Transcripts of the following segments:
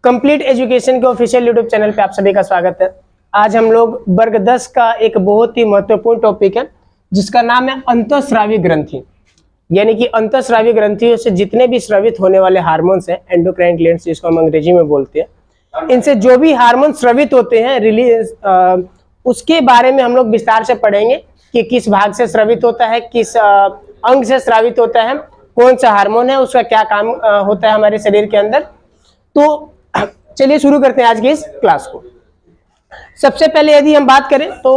Complete education के official YouTube channel पे आप सभी का स्वागत है। आज हम लोग वर्ग 10 का एक बहुत ही महत्वपूर्ण टॉपिक है जिसका नाम है अंतःस्रावी ग्रंथि। यानी कि अंतःस्रावी ग्रंथियों से जितने भी स्रावित होने वाले हार्मोन्स हैं, एंडोक्राइन ग्लैंड्स जिसको हम अंग्रेजी में बोलते हैं, इनसे जो भी हार्मोन स्रावित होते हैं रिलीज उसके बारे में हम लोग विस्तार से पढ़ेंगे कि किस भाग से स्रावित होता है, किस अंग से स्रावित होता है, कौन सा हार्मोन है, उसका क्या काम होता है हमारे शरीर के अंदर। तो चलिए शुरू करते हैं आज की इस क्लास को। सबसे पहले यदि हम बात करें तो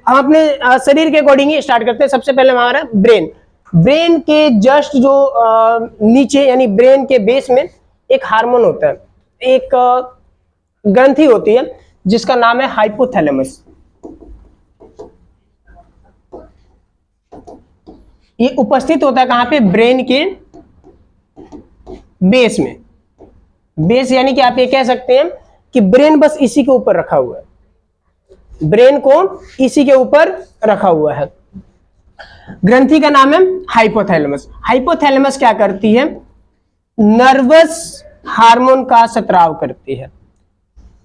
हम अपने शरीर के अकॉर्डिंग ही स्टार्ट करते हैं। सबसे पहले हमारा ब्रेन के जस्ट जो नीचे यानी ब्रेन के बेस में एक हार्मोन होता है, एक ग्रंथि होती है जिसका नाम है हाइपोथैलेमस। ये उपस्थित होता है कहां पे? ब्रेन के बेस में। बेस यानी कि आप ये कह सकते हैं कि ब्रेन बस इसी के ऊपर रखा हुआ है, ब्रेन को इसी के ऊपर रखा हुआ है। ग्रंथि का नाम है हाइपोथैलेमस। हाइपोथैलेमस क्या करती है? नर्वस हार्मोन का स्राव करती है।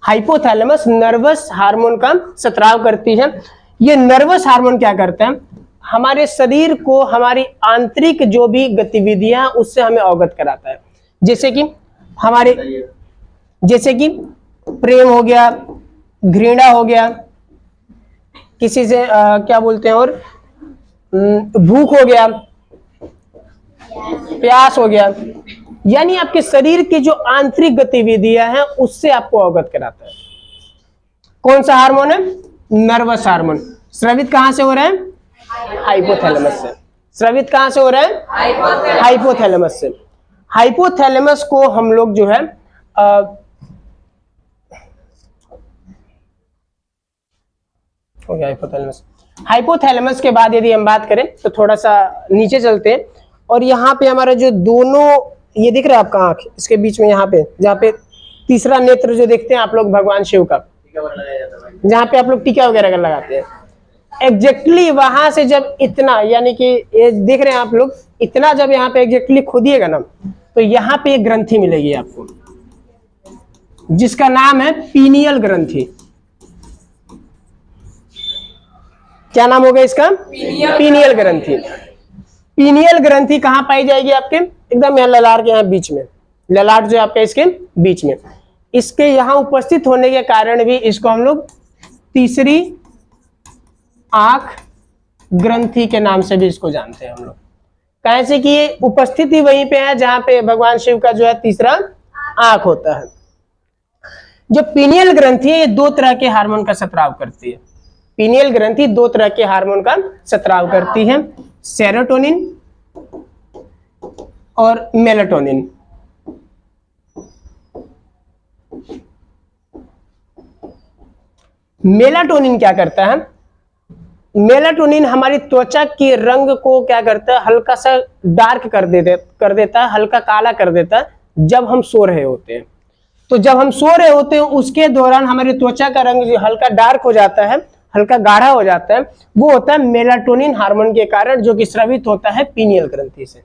हाइपोथैलेमस नर्वस हार्मोन का स्राव करती है। ये नर्वस हार्मोन क्या करता है? हमारे शरीर को हमारी आंतरिक जो भी गतिविधियां उससे हमें अवगत कराता है। जैसे कि प्रेम हो गया, घृणा हो गया, किसी से क्या बोलते हैं, और भूख हो गया, प्यास हो गया, यानी आपके शरीर की जो आंतरिक गतिविधियां हैं उससे आपको अवगत कराता है। कौन सा हार्मोन है? Nervous hormone. स्रावित कहां से हो रहा है? हाइपोथैलेमस से। स्रावित कहां से हो रहा है? हाइपोथैलेमस से। हाइपोथैलेमस को हम लोग जो है हो गया हाइपोथैलेमस। हाइपोथैलेमस के बाद यदि हम बात करें तो थोड़ा सा नीचे चलते हैं और यहाँ पे हमारा जो दोनों ये दिख रहा है आपका आंख, इसके बीच में यहाँ पे जहाँ पे तीसरा नेत्र जो देखते हैं आप लोग भगवान शिव का, जहाँ पे आप लोग टीका वगैरह लगाते हैं, एग्जैक्टली वहां से जब इतना यानी कि ये देख रहे हैं आप लोग, इतना जब यहाँ पे एग्जैक्टली खोदिएगा ना तो यहाँ पे एक ग्रंथि मिलेगी आपको जिसका नाम है पीनियल ग्रंथि। क्या नाम होगा इसका? पीनियल ग्रंथि। पीनियल ग्रंथि कहां पाई जाएगी? आपके एकदम यहाँ ललाट के यहाँ बीच में, ललाट जो आपके इसके बीच में। इसके यहाँ उपस्थित होने के कारण भी इसको हम लोग तीसरी आंख ग्रंथि के नाम से भी इसको जानते हैं हम लोग। कैसे कि ये उपस्थिति वहीं पे है जहां पे भगवान शिव का जो है तीसरा आंख होता है। जो पीनियल ग्रंथि है ये दो तरह के हार्मोन का स्राव करती है। पीनियल ग्रंथि दो तरह के हार्मोन का स्राव करती है, सेरोटोनिन और मेलाटोनिन। मेलाटोनिन क्या करता है? मेलाटोनिन हमारी त्वचा के रंग को क्या करता है? हल्का सा डार्क कर देता है, हल्का काला कर देता है जब हम सो रहे होते हैं। तो जब हम सो रहे होते हैं उसके दौरान हमारी त्वचा का रंग जो हल्का डार्क हो जाता है, हल्का गाढ़ा हो जाता है, वो होता है मेलाटोनिन हार्मोन के कारण, जो कि स्रावित होता है पीनियल ग्रंथि से।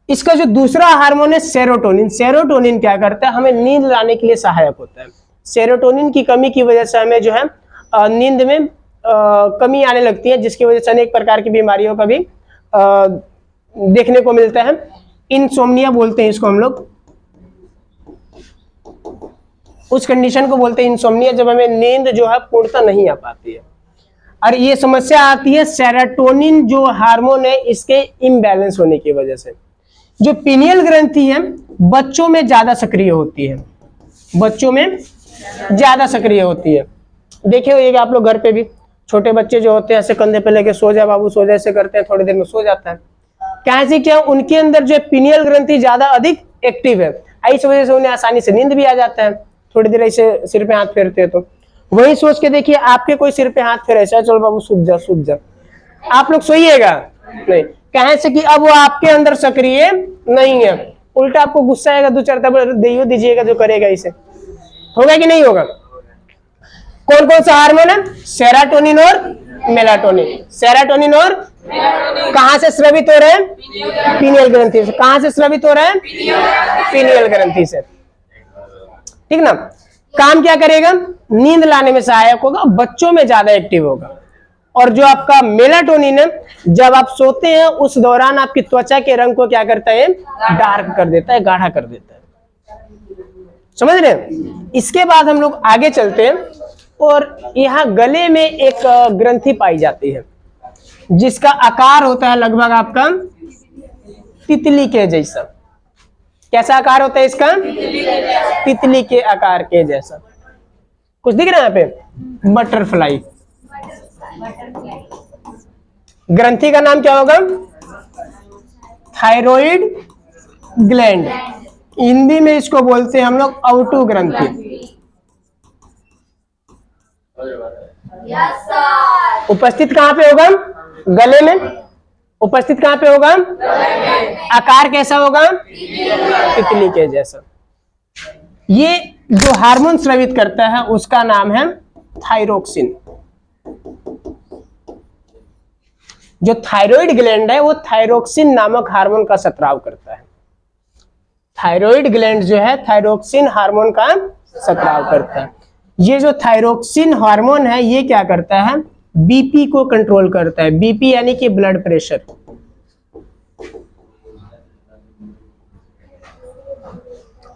इसका जो दूसरा हार्मोन है सेरोटोनिन। सेरोटोनिन क्या करता है? हमें नींद लाने के लिए सहायक होता है। सेरोटोनिन की कमी की वजह से हमें जो है नींद में कमी आने लगती है, जिसकी वजह से अनेक प्रकार की बीमारियों का भी देखने को मिलता है। इनसोम्निया बोलते हैं इसको हम लोग, उस कंडीशन को बोलते हैं इनसोम्निया, जब हमें नींद जो है पूर्णतः नहीं आ पाती है। और ये समस्या आती है सेरोटोनिन जो हार्मोन है इसके इम्बैलेंस होने की वजह से। जो पीनियल ग्रंथि है बच्चों में ज्यादा सक्रिय होती है, बच्चों में ज्यादा सक्रिय होती है। देखिए आप लोग घर पे भी छोटे बच्चे जो होते हैं ऐसे कंधे पे लेके सो जा बाबू सो जा ऐसे करते हैं, थोड़ी देर में सो जाता है। कैसे क्या? उनके अंदर जो पीनियल ग्रंथि ज्यादा अधिक एक्टिव है, इस वजह से उन्हें आसानी से नींद भी आ जाता है। थोड़ी देर ऐसे सिर पे हाथ फेरते हैं तो वही सोच के देखिए आपके कोई सिर पे हाथ फेरे, ऐसा चलो बाबू सूझ जा, आप लोग सोइएगा नहीं। कहे से कि अब वो आपके अंदर सक्रिय नहीं है, उल्टा आपको गुस्सा आएगा, दो चार तब दीजिएगा जो करेगा, इसे होगा कि नहीं होगा? कौन कौन सा हार्मोन है? सेरोटोनिन और मेलाटोनिन। सेरोटोनिन और कहां से स्रावित हो रहे हैं? पीनियल ग्रंथि से। कहां से स्रावित हो रहे हैं? पीनियल ग्रंथि से। ठीक ना। काम क्या करेगा, नींद लाने में सहायक होगा, बच्चों में ज्यादा एक्टिव होगा। और जो आपका मेलाटोनिन है, जब आप सोते हैं उस दौरान आपकी त्वचा के रंग को क्या करता है, डार्क कर देता है, गाढ़ा कर देता है। समझ रहे हैं। इसके बाद हम लोग आगे चलते हैं और यहाँ गले में एक ग्रंथि पाई जाती है जिसका आकार होता है लगभग आपका तितली के जैसा। कैसा आकार होता है इसका, तितली के आकार के जैसा। कुछ दिख रहा है यहाँ पे, बटरफ्लाई। ग्रंथि का नाम क्या होगा, थायराइड ग्लैंड। हिंदी में इसको बोलते हैं हम लोग अवटु ग्रंथि। उपस्थित कहां पे होगा, गले में। उपस्थित कहां पे होगा, आकार कैसा होगा, तितली के जैसा। ये जो हार्मोन स्रावित करता है उसका नाम है थायरोक्सिन। जो थायराइड ग्लैंड है वो थायरोक्सिन नामक हार्मोन का स्राव करता है। थायराइड ग्लैंड जो है थायरोक्सिन हार्मोन का स्राव करता है। ये जो थायरोक्सिन हार्मोन है ये क्या करता है, बीपी को कंट्रोल करता है। बीपी यानी कि ब्लड प्रेशर।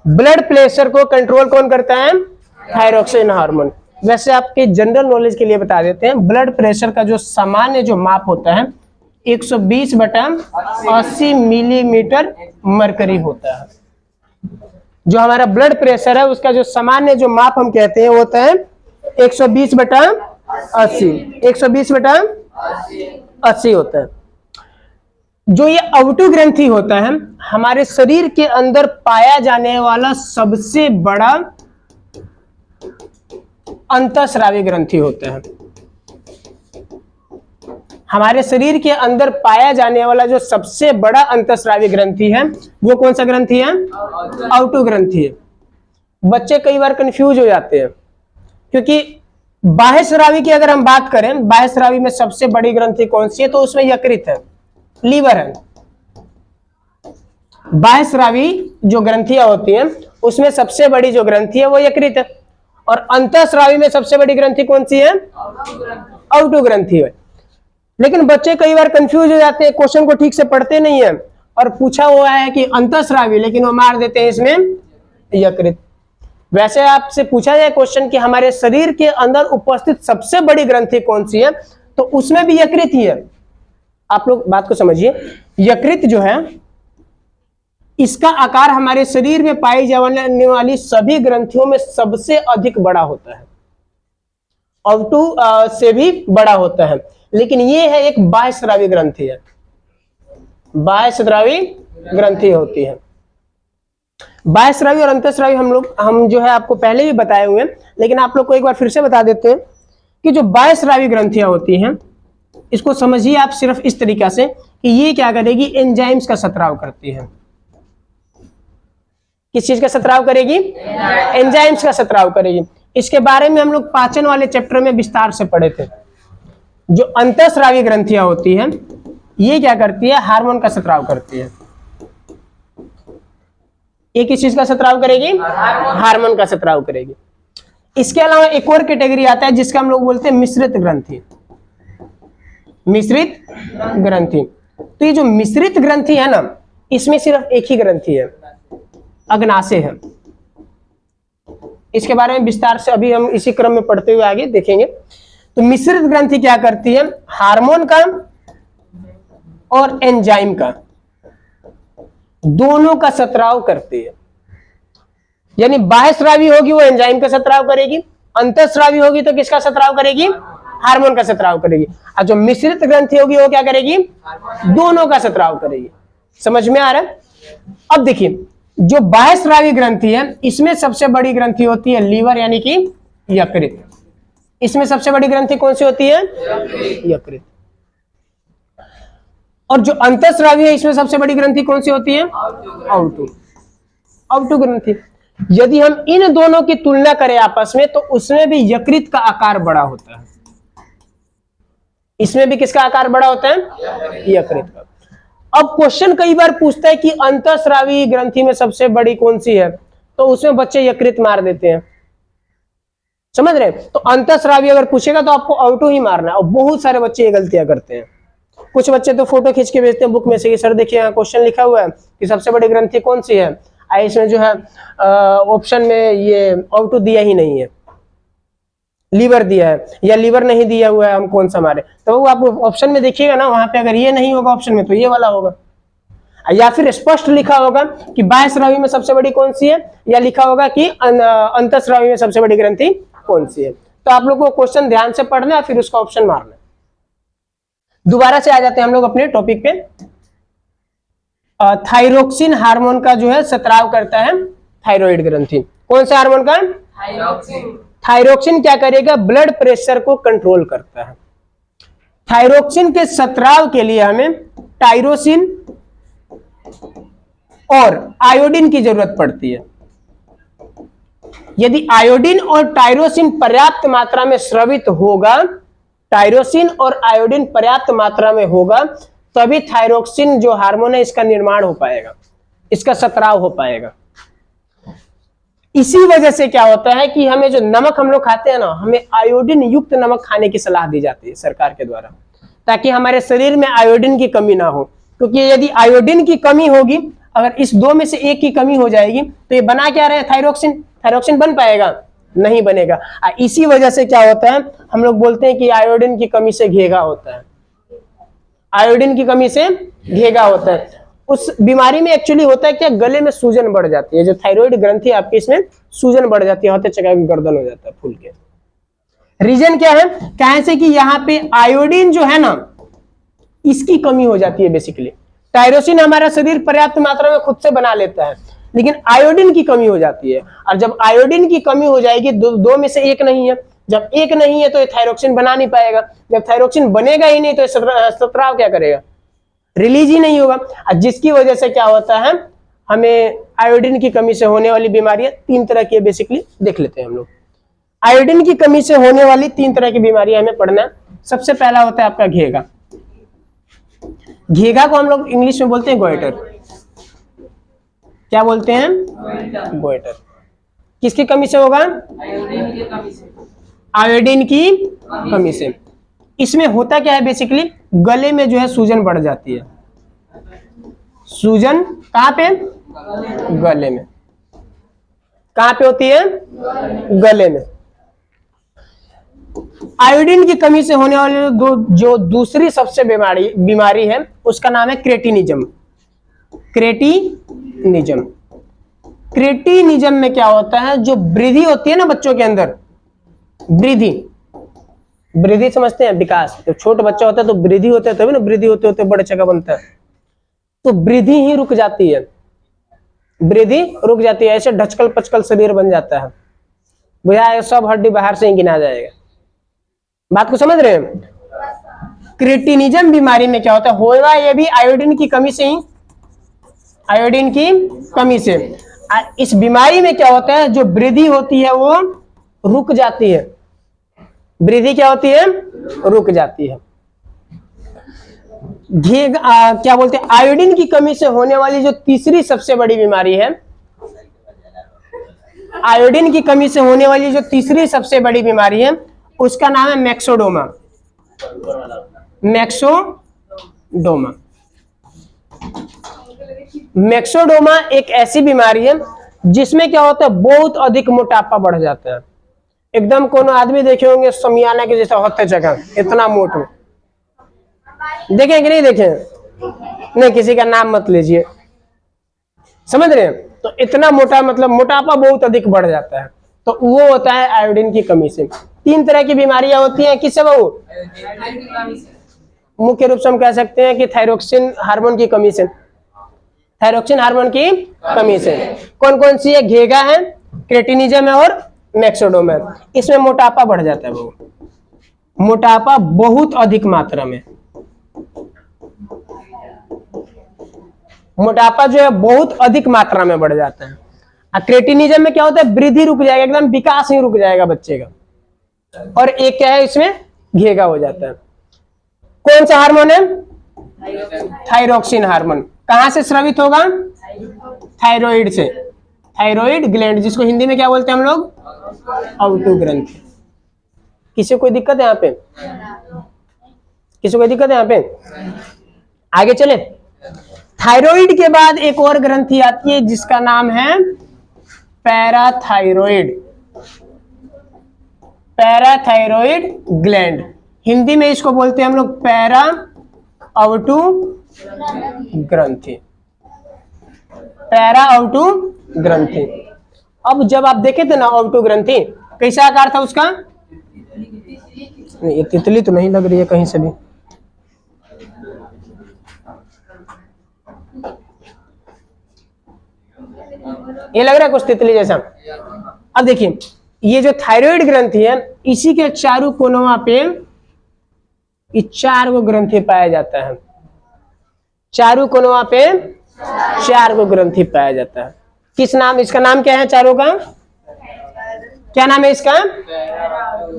ब्लड प्रेशर को कंट्रोल कौन करता है, थायरोक्सिन हार्मोन। वैसे आपके जनरल नॉलेज के लिए बता देते हैं, ब्लड प्रेशर का जो सामान्य जो माप होता है 120/80 मिलीमीटर मरकरी होता है। जो हमारा ब्लड प्रेशर है उसका जो सामान्य जो माप हम कहते हैं वो होता है 120/80। 120/80 होता है। जो ये अवटु ग्रंथि होता है हमारे शरीर के अंदर पाया जाने वाला सबसे बड़ा अंतःस्रावी ग्रंथि होता है। हमारे शरीर के अंदर पाया जाने वाला जो सबसे बड़ा अंतःस्रावी ग्रंथि है वो कौन सा ग्रंथि है, अवटु ग्रंथि है। बच्चे कई बार कंफ्यूज हो जाते हैं क्योंकि बाह्य स्रावी की अगर हम बात करें, बाह्य स्रावी में सबसे बड़ी ग्रंथि कौन सी है, तो उसमें यकृत है, लीवर है। बाह्य स्रावी जो ग्रंथियां होती हैं उसमें सबसे बड़ी जो ग्रंथि है वो यकृत है। और अंतःस्रावी में सबसे बड़ी ग्रंथि कौन सी है, अवटु ग्रंथि है। लेकिन बच्चे कई बार कंफ्यूज हो जाते हैं, क्वेश्चन को ठीक से पढ़ते नहीं है और पूछा हुआ है कि अंतःस्रावी, लेकिन वो मार देते हैं इसमें यकृत। वैसे आपसे पूछा जाए क्वेश्चन कि हमारे शरीर के अंदर उपस्थित सबसे बड़ी ग्रंथि कौन सी है, तो उसमें भी यकृत ही है। आप लोग बात को समझिए, यकृत जो है इसका आकार हमारे शरीर में पाई जाने वाली सभी ग्रंथियों में सबसे अधिक बड़ा होता है, अवटु से भी बड़ा होता है। लेकिन ये है एक बाह्य स्रावी ग्रंथि है, बाह्य स्रावी ग्रंथि होती है। बाह्य स्रावी और अंतःस्रावी हम जो है आपको पहले भी बताए हुए हैं, लेकिन आप लोग को एक बार फिर से बता देते हैं कि जो बाह्य स्रावी ग्रंथियां होती हैं इसको समझिए आप सिर्फ इस तरीका से कि ये क्या करेगी, एंजाइम्स का स्राव करती है। किस चीज का स्राव करेगी, एंजाइम्स का स्राव करेगी। इसके बारे में हम लोग पाचन वाले चैप्टर में विस्तार से पढ़े थे। जो अंतःस्रावी ग्रंथियां होती हैं ये क्या करती है, हार्मोन का स्राव करती है। ये किस चीज का स्राव करेगी, हार्मोन का स्राव करेगी। इसके अलावा एक और कैटेगरी आता है जिसका हम लोग बोलते हैं मिश्रित ग्रंथि। मिश्रित ग्रंथि, तो ये जो मिश्रित ग्रंथि है ना, इसमें सिर्फ एक ही ग्रंथि है, अग्नाशय है। इसके बारे में विस्तार से अभी हम इसी क्रम में पढ़ते हुए आगे देखेंगे। तो मिश्रित ग्रंथि क्या करती है, हार्मोन का और एंजाइम का दोनों का स्राव करती है। यानी बाह्य स्रावी होगी वो एंजाइम का स्राव करेगी, अंतःस्रावी होगी तो किसका स्राव करेगी, हार्मोन का स्राव करेगी। और जो मिश्रित ग्रंथि होगी वो क्या करेगी, दोनों का स्राव करेगी। समझ में आ रहा है। अब देखिए जो बाह्य स्रावी ग्रंथि है इसमें सबसे बड़ी ग्रंथि होती है लीवर यानी कि यकृत। इसमें सबसे बड़ी ग्रंथि कौन सी होती है, यकृत। और जो अंतःस्रावी है इसमें सबसे बड़ी ग्रंथि कौन सी होती है, अवटु। अवटु ग्रंथि। यदि हम इन दोनों की तुलना करें आपस में तो उसमें भी यकृत का आकार बड़ा होता है। इसमें भी किसका आकार बड़ा होता है, यकृत का। अब क्वेश्चन कई बार पूछता है कि अंतःस्रावी ग्रंथि में सबसे बड़ी कौन सी है, तो उसमें बच्चे यकृत मार देते हैं, समझ रहे हैं। तो अंतःस्रावी अगर पूछेगा तो आपको ऑटो ही मारना है, और बहुत सारे बच्चे ये गलतियां करते हैं। कुछ बच्चे तो फोटो खींच के भेजते हैं बुक में से कि सर देखिए यहाँ क्वेश्चन लिखा हुआ है कि सबसे बड़ी ग्रंथि कौन सी है, इसमें जो है ऑप्शन में ये ऑटो दिया ही नहीं है, लीवर दिया है, या लीवर नहीं दिया हुआ है, हम कौन सा मारे। तो वो आप ऑप्शन में देखिएगा ना, वहां पे अगर ये नहीं होगा ऑप्शन में तो ये वाला होगा, या फिर स्पष्ट लिखा होगा कि बाह्यस्रावी में सबसे बड़ी कौन सी है, या लिखा होगा कि अंतःस्रावी में सबसे बड़ी ग्रंथि कौन सी है। तो आप लोगों को क्वेश्चन ध्यान से पढ़ना है, फिर उसका ऑप्शन मारना है। दोबारा से आ जाते हैं हम लोग अपने टॉपिक पे। थायरोक्सिन हार्मोन का जो है स्राव करता है थायराइड ग्रंथि। कौन सा हार्मोन का? थायरोक्सिन क्या करेगा? ब्लड प्रेशर को कंट्रोल करता है। थायरोक्सिन के स्राव के लिए हमें टायरोसिन और आयोडीन की जरूरत पड़ती है। यदि आयोडीन और टायरोसिन पर्याप्त मात्रा में स्रवित होगा, टायरोसिन और आयोडीन पर्याप्त मात्रा में होगा, तभी थायरोक्सिन जो हार्मोन है इसका निर्माण हो पाएगा, इसका स्राव हो पाएगा। इसी वजह से क्या होता है कि हमें जो नमक हम लोग खाते हैं ना, हमें आयोडीन युक्त नमक खाने की सलाह दी जाती है सरकार के द्वारा, ताकि हमारे शरीर में आयोडीन की कमी ना हो। क्योंकि यदि आयोडीन की कमी होगी, अगर इस दो में से एक की कमी हो जाएगी, तो ये बना क्या रहे? थायरोक्सिन। थायरोक्सिन बन पाएगा? नहीं बनेगा। इसी वजह से क्या होता है, हम लोग बोलते हैं कि आयोडीन की कमी से घेगा होता है, आयोडीन की कमी से घेगा होता है। उस बीमारी में एक्चुअली होता है क्या? गले में सूजन बढ़ जाती है, जो थायराइड ग्रंथि आपकी इसमें सूजन बढ़ जाती है, होते चक्कर गर्दन हो जाता है फूल के। रीजन क्या है? कहे से कि यहाँ पे आयोडीन जो है ना, इसकी कमी हो जाती है बेसिकली। टायरोसिन हमारा शरीर पर्याप्त मात्रा में खुद से बना लेता है, लेकिन आयोडीन की कमी हो जाती है। और जब आयोडीन की कमी हो जाएगी, दो में से एक नहीं है, जब एक नहीं है तो ये थायरोक्सिन बना नहीं पाएगा। जब थायरोक्सिन बनेगा ही नहीं तो स्राव क्या करेगा? रिलीज ही नहीं होगा। जिसकी वजह से क्या होता है, हमें आयोडीन की कमी से होने वाली बीमारियां तीन तरह की बेसिकली देख लेते हैं हम लोग। आयोडीन की कमी से होने वाली तीन तरह की बीमारियां हमें पढ़ना है। सबसे पहला होता है आपका घेगा। घेगा को हम लोग इंग्लिश में बोलते हैं गोइटर। क्या बोलते हैं? गोइटर। किसकी कमी से होगा? आयोडीन की कमी से। इसमें होता क्या है बेसिकली, गले में जो है सूजन बढ़ जाती है। सूजन कहां पे? गले में। कहां पे होती है? गले में। आयोडीन की कमी से होने वाली जो दूसरी सबसे बीमारी है, उसका नाम है क्रेटिनिज्म। क्रेटिनिज्म। क्रेटिनिज्म में क्या होता है, जो वृद्धि होती है ना बच्चों के अंदर, वृद्धि समझते हैं? विकास। जब छोटा बच्चा होता है तो वृद्धि होता है, तभी ना वृद्धि होते होते बड़े जगह बनता है। तो वृद्धि ही रुक जाती है, वृद्धि रुक जाती है, ऐसे ढचकल पचकल शरीर बन जाता है, बुझाएगा सब हड्डी बाहर से ही गिना जाएगा। बात को समझ रहे हैं? क्रेटिनिज्म बीमारी में क्या होता है, होगा ये भी आयोडीन की कमी से ही, आयोडीन की कमी से। इस बीमारी में क्या होता है, जो वृद्धि होती है वो रुक जाती है। वृद्धि क्या होती है? रुक जाती है। क्या बोलते हैं, आयोडीन की कमी से होने वाली जो तीसरी सबसे बड़ी बीमारी है, आयोडीन की कमी से होने वाली जो तीसरी सबसे बड़ी बीमारी है, उसका नाम है मैक्सोडोमा। मैक्सोडोमा। मैक्सोडोमा एक ऐसी बीमारी है जिसमें क्या होता है, बहुत अधिक मोटापा बढ़ जाता है। एकदम कोनो आदमी देखे होंगे समियाना के जैसा होते जगह, इतना मोटा। देखें कि नहीं देखें? नहीं, किसी का नाम मत लीजिए, समझ रहे हैं? तो इतना मोटा, मतलब मोटापा बहुत अधिक बढ़ जाता है, तो वो होता है आयोडीन की कमी से। तीन तरह की बीमारियां होती हैं, किससे बाबू? मुख्य रूप से हम कह सकते हैं कि थायरोक्सिन हार्मोन की कमी से। थायरोक्सिन हार्मोन की कमी से कौन कौन सी है? घेगा है, क्रेटिनिज्म है और मैक्सोडोमा है। इसमें मोटापा बढ़ जाता है, वो मोटापा बहुत अधिक मात्रा में, मोटापा जो है बहुत अधिक मात्रा में बढ़ जाता है। क्रेटिनिज्म में क्या होता है, वृद्धि रुक जाएगा, एकदम विकास ही रुक जाएगा बच्चे का। और एक क्या है, इसमें घेगा हो जाता है। कौन सा हार्मोन है? Thyroxine hormone. कहां से स्रावित होगा? थायराइड से। थायराइड ग्लैंड, जिसको हिंदी में क्या बोलते हैं हम लोग, अवटु ग्रंथि। किसी को कोई दिक्कत है यहाँ पे, किसी को कोई दिक्कत है यहाँ पे? आगे चले। थायराइड के बाद एक और ग्रंथि आती है जिसका नाम है पैराथायरॉइड, पैराथायरॉइड ग्लैंड। हिंदी में इसको बोलते हैं हम लोग पैरा अवटु ग्रंथि, पैरा अवटु ग्रंथि। अब जब आप देखे थे ना अवटु ग्रंथि, कैसा आकार था उसका? नहीं, ये तितली तो नहीं लग रही है कहीं से भी। ये लग रहा है कुछ तितली जैसा। अब देखिए, ये जो थायराइड ग्रंथि है, इसी के चारों कोनों पे ये 4 गो ग्रंथि पाया जाता है। चारों कोनों पे 4 गो ग्रंथि पाया जाता है। किस नाम, इसका नाम क्या है चारों का? क्या नाम है इसका?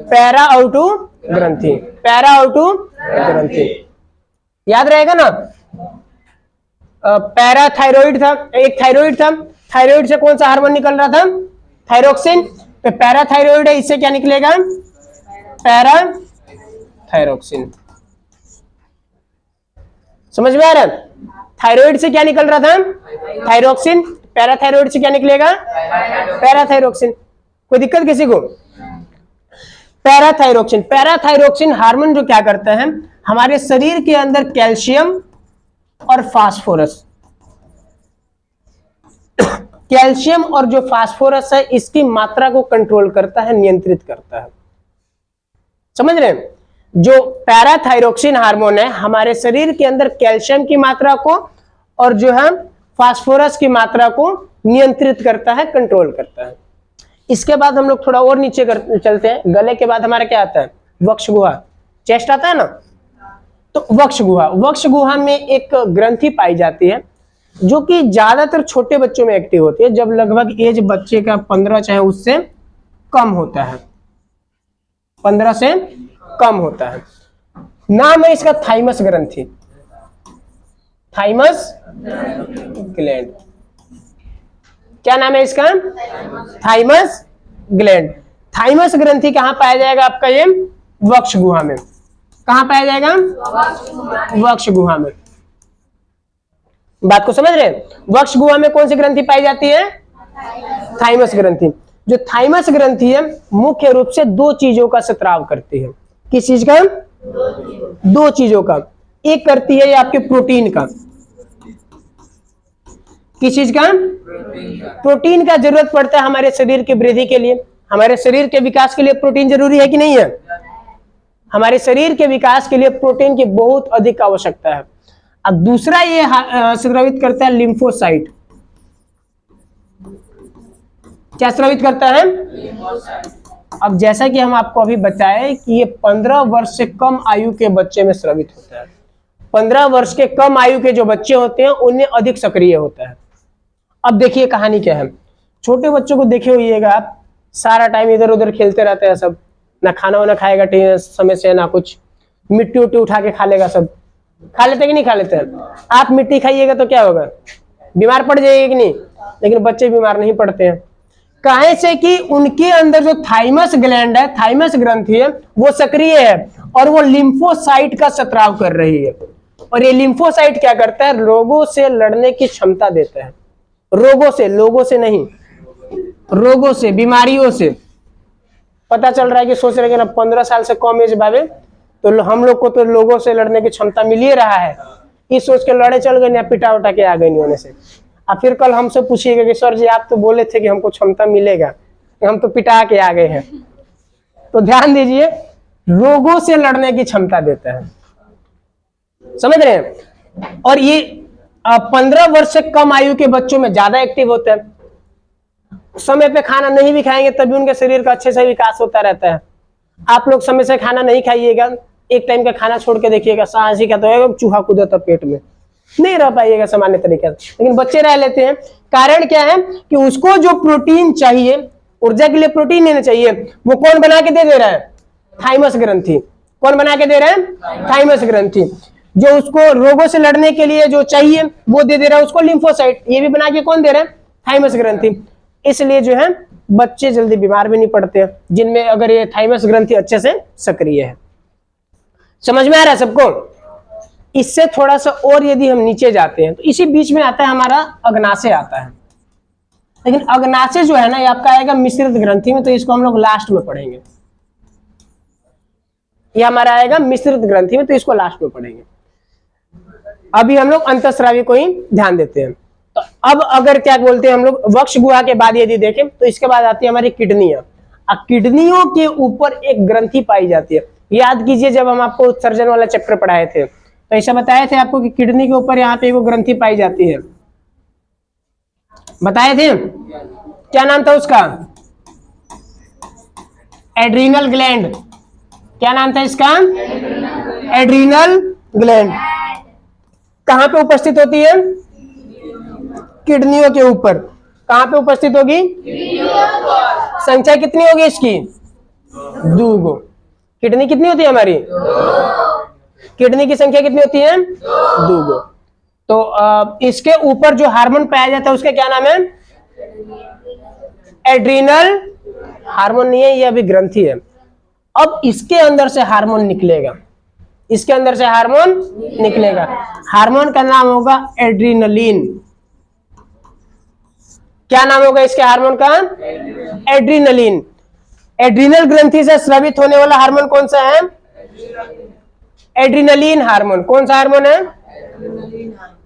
पैरा अवटु ग्रंथि, पैरा अवटु ग्रंथि। याद रहेगा ना? पैराथायरॉइड था, एक थायराइड था, थायराइड से कौन सा हार्मोन निकल रहा था? थायरोक्सिन। तो पैराथायरॉइड है, इससे क्या निकलेगा? पैराथायरोक्सिन। समझ में आ रहा है? थायराइड से क्या निकल रहा था? थायरोक्सिन। पैराथायरॉइड से क्या निकलेगा? पैराथायरोक्सिन। कोई दिक्कत किसी को? पैराथायरोक्सिन, पैराथायरोक्सिन हार्मोन जो क्या करता है, हमारे शरीर के अंदर कैल्शियम और फास्फोरस, कैल्शियम और जो फास्फोरस है इसकी मात्रा को कंट्रोल करता है, नियंत्रित करता है। समझ रहे हैं? जो पैराथायरोक्सिन हार्मोन है हमारे शरीर के अंदर कैल्शियम की मात्रा को और जो है फास्फोरस की मात्रा को नियंत्रित करता है, कंट्रोल करता है। इसके बाद हम लोग थोड़ा और नीचे चलते हैं। गले के बाद हमारा क्या आता है? वक्ष गुहा, चेस्ट आता है ना। तो वक्ष गुहा, वक्ष गुहा में एक ग्रंथि पाई जाती है जो कि ज्यादातर छोटे बच्चों में एक्टिव होती है, जब लगभग एज बच्चे का 15 चाहे उससे कम होता है, 15 से कम होता है। नाम है इसका थाइमस ग्रंथि, थाइमस ग्लैंड। क्या नाम है इसका? Thymus gland. थाइमस ग्रंथि कहां पाया जाएगा आपका? ये वक्ष गुहा में। कहां पाया जाएगा? वक्ष गुहा में। बात को समझ रहे हैं? वक्ष गुहा में कौन सी ग्रंथि पाई जाती है? थाइमस ग्रंथि। जो थाइमस ग्रंथि है मुख्य रूप से 2 चीजों का स्त्राव करती है। किस चीज का? 2 चीजों का। एक करती है ये आपके प्रोटीन का। किस चीज का? प्रोटीन का जरूरत पड़ता है हमारे शरीर की वृद्धि के लिए, हमारे शरीर के विकास के लिए प्रोटीन जरूरी है कि नहीं है? हमारे शरीर के विकास के लिए प्रोटीन की बहुत अधिक आवश्यकता है। अब दूसरा ये स्रावित करता है लिम्फोसाइट। क्या स्रावित करता है? अब जैसा कि हम आपको अभी बताए कि ये 15 वर्ष से कम आयु के बच्चे में स्रावित होता है। 15 वर्ष के कम आयु के जो बच्चे होते हैं उनमें अधिक सक्रिय होता है। अब देखिए कहानी क्या है। छोटे बच्चों को देखे होइएगा आप, सारा टाइम इधर उधर खेलते रहते हैं सब, ना खाना वाना खाएगा समय से, ना कुछ, मिट्टी उट्टी उठा के खा लेगा सब। खा लेते कि नहीं खा लेते हैं? आप मिट्टी खाइएगा तो क्या होगा? बीमार पड़ जाइएगा कि नहीं? लेकिन बच्चे बीमार नहीं पड़ते हैं। काहे से कि उनके अंदर जो थाइमस ग्लैंड है, थाइमस ग्रंथि है, वो सक्रिय है और वो लिम्फोसाइट का स्त्राव कर रही है। और ये लिम्फोसाइट क्या करता है? रोगों से लड़ने की क्षमता देता है। रोगों से, लोगों से नहीं, रोगों से, बीमारियों से। पता चल रहा है कि सोच रहे हैं ना 15 साल से कम एज बाबे, तो हम लोग को तो लोगों से लड़ने की क्षमता मिल ही रहा है, इस सोच के लड़े चल गए ना, पिटा उटा के आ गए नहीं होने से। अब फिर कल हमसे पूछिएगा कि सर जी आप तो बोले थे कि हमको क्षमता मिलेगा, हम तो पिटा के आ गए हैं। तो ध्यान दीजिए, रोगों से लड़ने की क्षमता देता है। समझ रहे हैं? और ये 15 वर्ष से कम आयु के बच्चों में ज्यादा एक्टिव होता है। समय पे खाना नहीं भी खाएंगे तभी उनके शरीर का अच्छे से विकास होता रहता है। आप लोग समय से खाना नहीं खाइएगा, एक टाइम का खाना छोड़ के देखिएगा, सांसी का तो चूहा कूदता पेट में, नहीं रह पाइएगा सामान्य तरीके से। लेकिन बच्चे रह लेते हैं। कारण क्या है कि उसको जो प्रोटीन चाहिए, ऊर्जा के लिए प्रोटीन लेना चाहिए, वो कौन बना के दे रहा है? थाइमस ग्रंथि। कौन बना के दे रहा है? थाइमस ग्रंथि। जो उसको रोगों से लड़ने के लिए जो चाहिए वो दे रहा है उसको लिम्फोसाइट। ये भी बना के कौन दे रहा है? थाइमस ग्रंथि। इसलिए जो है बच्चे जल्दी बीमार भी नहीं पड़ते हैं, जिनमें अगर ये थाइमस ग्रंथि अच्छे से सक्रिय है। समझ में आ रहा है सबको? इससे थोड़ा सा और यदि हम नीचे जाते हैं तो इसी बीच में आता है हमारा अग्नाशय आता है। लेकिन अग्नाशय जो है ना, ये आपका आएगा मिश्रित ग्रंथि में, तो इसको हम लोग लास्ट में पढ़ेंगे। ये हमारा आएगा मिश्रित ग्रंथि में, तो इसको लास्ट में पढ़ेंगे। अभी हम लोग अंतःस्रावी को ही ध्यान देते हैं। तो अब अगर क्या बोलते हैं हम लोग, वक्ष गुहा के बाद यदि देखें तो इसके बाद आती है हमारी किडनियां। किडनियों के ऊपर एक ग्रंथि पाई जाती है। याद कीजिए जब हम आपको उत्सर्जन वाला चैप्टर पढ़ाए थे तो ऐसा बताए थे आपको कि किडनी के ऊपर यहाँ पे एक ग्रंथि पाई जाती है, बताए थे। क्या नाम था उसका? Adrenal gland. क्या नाम था इसका? Adrenal gland. कहां पे उपस्थित होती है? किडनियों के ऊपर। कहां पे उपस्थित होगी? संख्या कितनी होगी इसकी? 2 गो। किडनी कितनी होती है हमारी? किडनी की संख्या कितनी होती है? 2 गो। तो इसके ऊपर जो हार्मोन पाया जाता है उसका क्या नाम है? एड्रीनल हार्मोन नहीं है, ये अभी ग्रंथि है। अब इसके अंदर से हार्मोन निकलेगा, इसके अंदर से हार्मोन निकलेगा। हार्मोन का नाम होगा एड्रीनलिन। क्या नाम होगा इसके हार्मोन का? एड्रीनलिन। एड्रीनल ग्रंथि से स्रावित होने वाला हार्मोन कौन सा है? Adrenaline hormone. कौन सा हार्मोन है?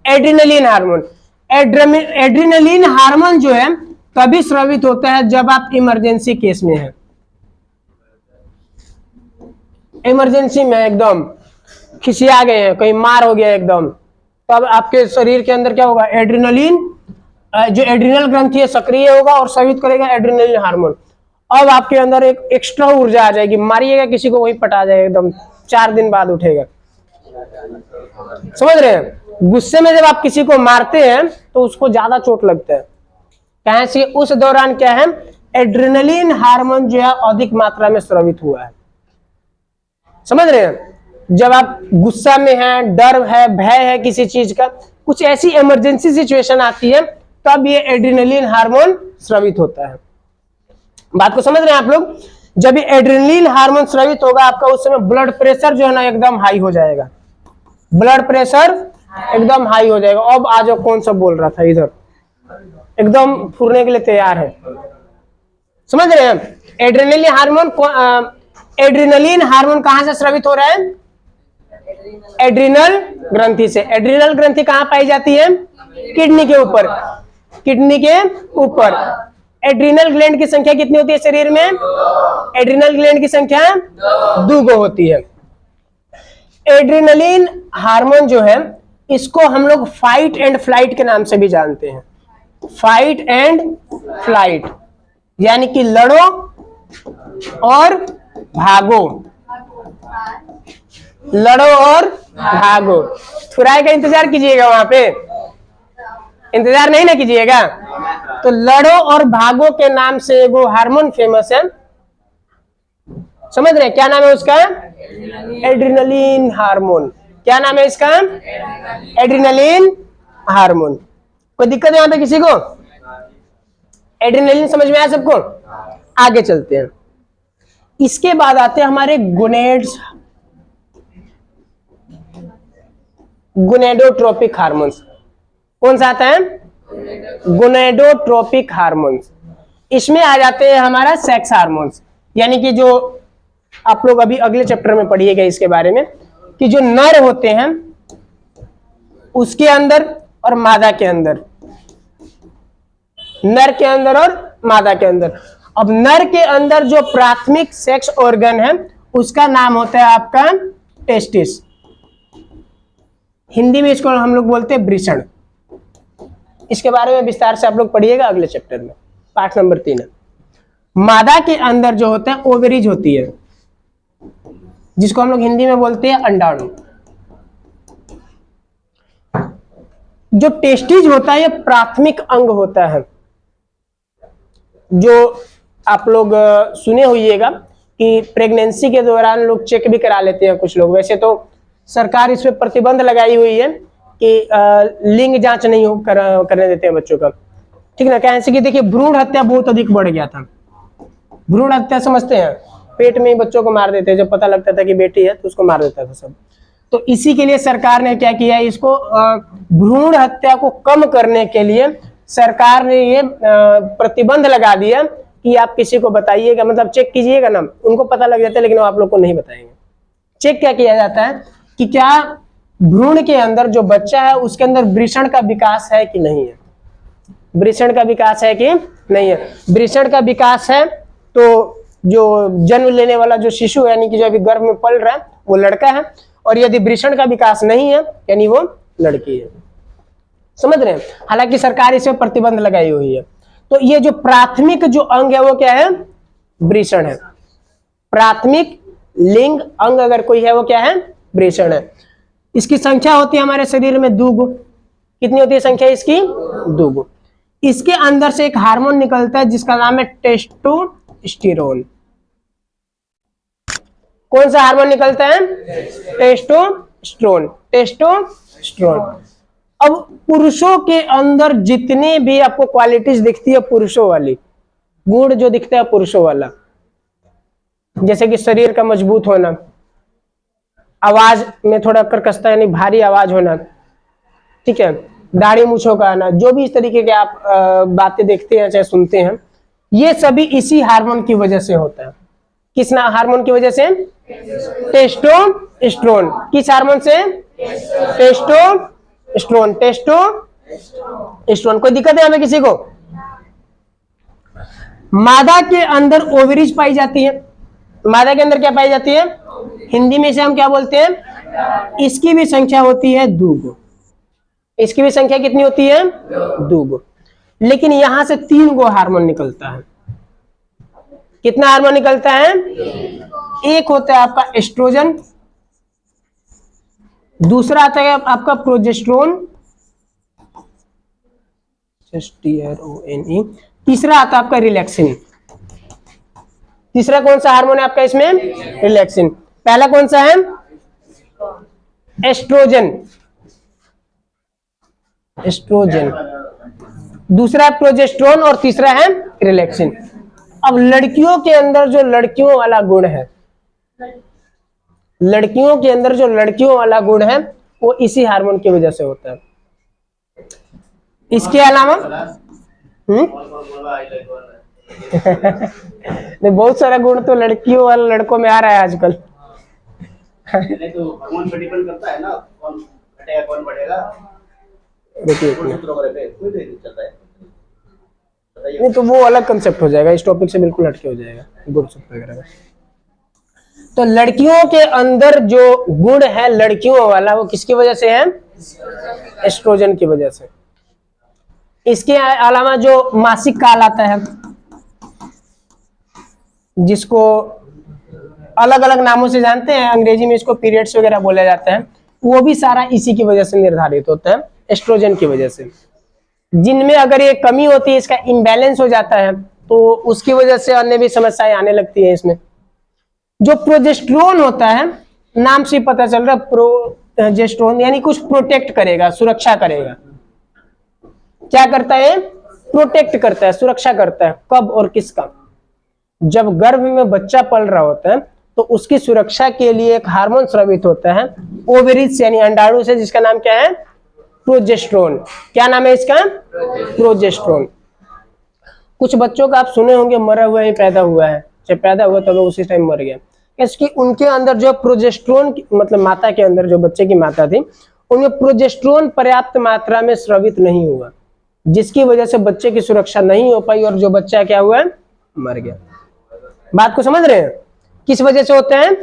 Adrenaline hormone. एड्रीनलिन हार्मोन जो है तभी स्रावित होता है जब आप इमरजेंसी केस में हैं। इमरजेंसी में एकदम खिसिया गए हैं, कहीं मार हो गया एकदम, तब आपके शरीर के अंदर क्या होगा? एड्रीनलिन, जो एड्रीनल ग्रंथि है सक्रिय होगा और स्रावित करेगा एड्रीनलिन हार्मोन। अब आपके अंदर एक एक्स्ट्रा ऊर्जा आ जाएगी, मारिएगा किसी को वही पटा जाएगा एकदम, 4 दिन बाद उठेगा। समझ रहे हैं? गुस्से में जब आप किसी को मारते हैं तो उसको ज्यादा चोट लगता है। कहां से? उस दौरान क्या है? एड्रेनलिन हार्मोन जो है अधिक मात्रा में स्रावित हुआ है। समझ रहे हैं? जब आप गुस्सा में हैं, डर है, भय है किसी चीज का, कुछ ऐसी इमरजेंसी सिचुएशन आती है, तब ये एड्रेनलिन हार्मोन स्रावित होता है। बात को समझ रहे हैं आप लोग? जब ये एड्रेनलिन हार्मोन स्रावित होगा आपका, उस समय ब्लड प्रेशर जो है ना एकदम हाई हो जाएगा। ब्लड प्रेशर एकदम हाई हो जाएगा। अब आज कौन सा बोल रहा था इधर, एकदम फूरने के लिए तैयार है। समझ रहे हैं? एड्रेनलिन हार्मोन, एड्रेनलिन हार्मोन कहां से स्रावित हो रहा है? एड्रीनल ग्रंथि से। एड्रीनल ग्रंथि कहां पाई जाती है? किडनी के ऊपर। किडनी के ऊपर। एड्रीनल ग्लैंड की संख्या कितनी होती है शरीर में? एड्रीनल ग्लैंड की संख्या 2 गो होती है। एड्रेनलिन हार्मोन जो है इसको हम लोग फाइट एंड फ्लाइट के नाम से भी जानते हैं। फाइट एंड फ्लाइट, यानी कि लड़ो और भागो। लड़ो और भागो। थुराई का इंतजार कीजिएगा, वहां पे इंतजार नहीं ना कीजिएगा। तो लड़ो और भागो के नाम से एगो हार्मोन फेमस है। समझ रहे हैं? क्या नाम है उसका? Adrenaline hormone. क्या नाम है इसका? Adrenaline hormone. कोई दिक्कत है यहाँ पे किसी को? एड्रेनलिन समझ में आया सबको? आगे चलते हैं। इसके बाद आते हैं हमारे गोनेड्स, गोनेडोट्रोपिक हार्मोन्स। कौन सा आता है? Gonadotropic hormones. इसमें आ जाते हैं हमारा सेक्स हार्मोन्स, यानी कि जो आप लोग अभी अगले चैप्टर में पढ़िएगा इसके बारे में, कि जो नर होते हैं उसके अंदर और मादा के अंदर, नर के अंदर और मादा के अंदर। अब नर के अंदर जो प्राथमिक सेक्स ऑर्गन है उसका नाम होता है आपका टेस्टिस। हिंदी में इसको हम लोग बोलते हैं वृषण। इसके बारे में विस्तार से आप लोग पढ़िएगा अगले चैप्टर में, पाठ नंबर 3 है। मादा के अंदर जो होता है ओवरीज होती है, जिसको हम लोग हिंदी में बोलते हैं अंडाणु। जो टेस्टिज होता है ये प्राथमिक अंग होता है, जो आप लोग सुने होइएगा कि प्रेगनेंसी के दौरान लोग चेक भी करा लेते हैं कुछ लोग। वैसे तो सरकार इस पे प्रतिबंध लगाई हुई है कि लिंग जांच नहीं करने देते हैं बच्चों का, ठीक ना। कैसे कि देखिए भ्रूण हत्या बहुत अधिक बढ़ गया था। भ्रूण हत्या समझते हैं, पेट में ही बच्चों को मार देते हैं, जब पता लगता था कि बेटी है तो उसको मार देता था सब। तो इसी के लिए सरकार ने क्या किया, इसको भ्रूण हत्या को कम करने के लिए सरकार ने ये प्रतिबंध लगा दिया कि आप किसी को बताइएगा, मतलब चेक कीजिएगा ना, उनको पता लग जाता है लेकिन वो आप लोग को नहीं बताएंगे। चेक क्या किया जाता है कि क्या भ्रूण के अंदर जो बच्चा है उसके अंदर वृषण का विकास है कि नहीं है, वृषण का विकास है कि नहीं है। वृषण का विकास है तो जो जन्म लेने वाला जो शिशु है, यानी कि जो अभी गर्भ में पल रहा है वो लड़का है, और यदि वृषण का विकास नहीं है यानी वो लड़की है। समझ रहे हैं। हालांकि सरकार इसमें प्रतिबंध लगाई हुई है। तो ये जो प्राथमिक जो अंग है वो क्या है, वृषण है। प्राथमिक लिंग अंग अगर कोई है वो क्या है, वृषण है। इसकी संख्या होती है हमारे शरीर में 2 गो। कितनी होती है संख्या इसकी, 2 गो। इसके अंदर से एक हार्मोन निकलता है जिसका नाम है टेस्टोस्टेरोन। कौन सा हार्मोन निकलता है, टेस्टोस्टेरोन। टेस्टोस्टेरोन। अब पुरुषों के अंदर जितने भी आपको क्वालिटीज दिखती है, पुरुषों वाली गुण जो दिखता है पुरुषों वाला, जैसे कि शरीर का मजबूत होना, आवाज में थोड़ा कर्कशता यानी भारी आवाज होना, ठीक है, दाढ़ी मूछों का आना, जो भी इस तरीके के आप बातें देखते हैं चाहे सुनते हैं, ये सभी इसी हार्मोन की वजह से होता है। किस हार्मोन की वजह से, टेस्टोस्टेरोन। किस हार्मोन से, टेस्टोस्टेरोन। टेस्टोस्टेरोन। कोई दिक्कत है हमें किसी को? मादा के अंदर ओवरीज पाई जाती है। मादा के अंदर क्या पाई जाती है, हिंदी में इसे हम क्या बोलते हैं, इसकी भी संख्या होती है 2 गो। इसकी भी संख्या कितनी होती है, 2 गो। लेकिन यहां से 3 गो हार्मोन निकलता है। कितना हार्मोन निकलता है, एक होता है आपका एस्ट्रोजन, दूसरा आता है आपका प्रोजेस्टेरोन, STRONE, तीसरा आता है आपका रिलैक्सिन। तीसरा कौन सा हार्मोन है आपका इसमें, रिलैक्सिन। पहला कौन सा है, एस्ट्रोजन, एस्ट्रोजन, दूसरा है प्रोजेस्टेरोन और तीसरा है रिलैक्सिन। अब लड़कियों के अंदर जो लड़कियों वाला गुण है, लड़कियों के अंदर जो लड़कियों वाला गुण है वो इसी हार्मोन की वजह से होता है। इसके अलावा नहीं, बहुत सारा गुण तो लड़कियों वाला लड़कों में आ रहा है आजकल। तो हार्मोन पे डिपेंड करता है ना, कौन घटेगा कौन बढ़ेगा। देखिए बताइए। नहीं तो वो अलग कंसेप्ट हो जाएगा, इस टॉपिक से बिल्कुल हटके हो जाएगा गुणसूत्र वगैरह का। तो लड़कियों के अंदर जो गुण है लड़कियों वाला वो किसकी वजह से है, एस्ट्रोजन की वजह से। इसके अलावा जो मासिक काल आता है, जिसको अलग अलग नामों से जानते हैं, अंग्रेजी में इसको पीरियड्स वगैरह बोला जाता है, वो भी सारा इसी की वजह से निर्धारित होता है, एस्ट्रोजन की वजह से। जिनमें अगर ये कमी होती है, इसका इम्बैलेंस हो जाता है, तो उसकी वजह से अन्य भी समस्याएं आने लगती है इसमें। जो प्रोजेस्टेरोन होता है, नाम से पता चल रहा है प्रोजेस्टेरोन, यानी कुछ प्रोटेक्ट करेगा, सुरक्षा करेगा। क्या करता है, प्रोटेक्ट करता है, सुरक्षा करता है। कब और किसका, जब गर्भ में बच्चा पल रहा होता है तो उसकी सुरक्षा के लिए एक हार्मोन स्रावित होता है ओवरीज यानी अंडाणु से, जिसका नाम क्या है, प्रोजेस्टेरोन। क्या नाम है इसका, प्रोजेस्टेरोन। कुछ बच्चों का आप सुने होंगे मरा हुआ ही पैदा हुआ है, जब पैदा हुआ तब उसी टाइम मर गया। इसकी उनके अंदर जो प्रोजेस्टेरोन मतलब माता के अंदर जो बच्चे की माता थी, उनमें प्रोजेस्टेरोन पर्याप्त मात्रा में स्रावित नहीं हुआ, जिसकी वजह से बच्चे की सुरक्षा नहीं हो पाई और जो बच्चा क्या हुआ, मर गया। बात को समझ रहे हैं, किस वजह से होते हैं,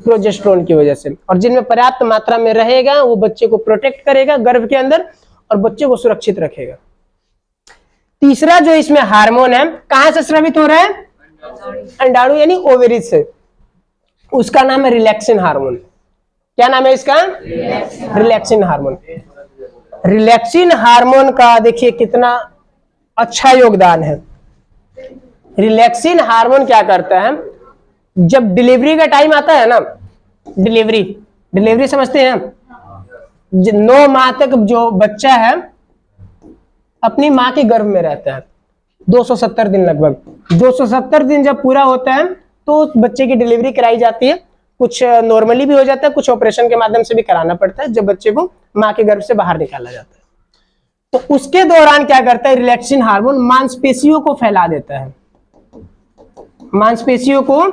प्रोजेस्टेरोन की वजह से। और जिनमें पर्याप्त मात्रा में रहेगा वो बच्चे को प्रोटेक्ट करेगा गर्भ के अंदर और बच्चे को सुरक्षित रखेगा। तीसरा जो इसमें हार्मोन है, कहां से स्रावित हो रहा है, अंडाणु यानी ओवेरीज से, उसका नाम है रिलैक्सिन हार्मोन। क्या नाम है इसका, रिलैक्सिन हार्मोन। रिलैक्सिन हार्मोन का देखिए कितना अच्छा योगदान है। रिलैक्सिन हार्मोन क्या करता है, जब डिलीवरी का टाइम आता है ना, डिलीवरी समझते हैं, 9 माह तक जो बच्चा है अपनी माँ के गर्भ में रहता है 270 दिन लगभग। 270 दिन जब पूरा होता है तो उस बच्चे की डिलीवरी कराई जाती है। कुछ नॉर्मली भी हो जाता है, कुछ ऑपरेशन के माध्यम से भी कराना पड़ता है, जब बच्चे को माँ के गर्भ से बाहर निकाला जाता है। तो उसके दौरान क्या करता है, रिलैक्सिन हार्मोन मांसपेशियों को फैला देता है, मांसपेशियों को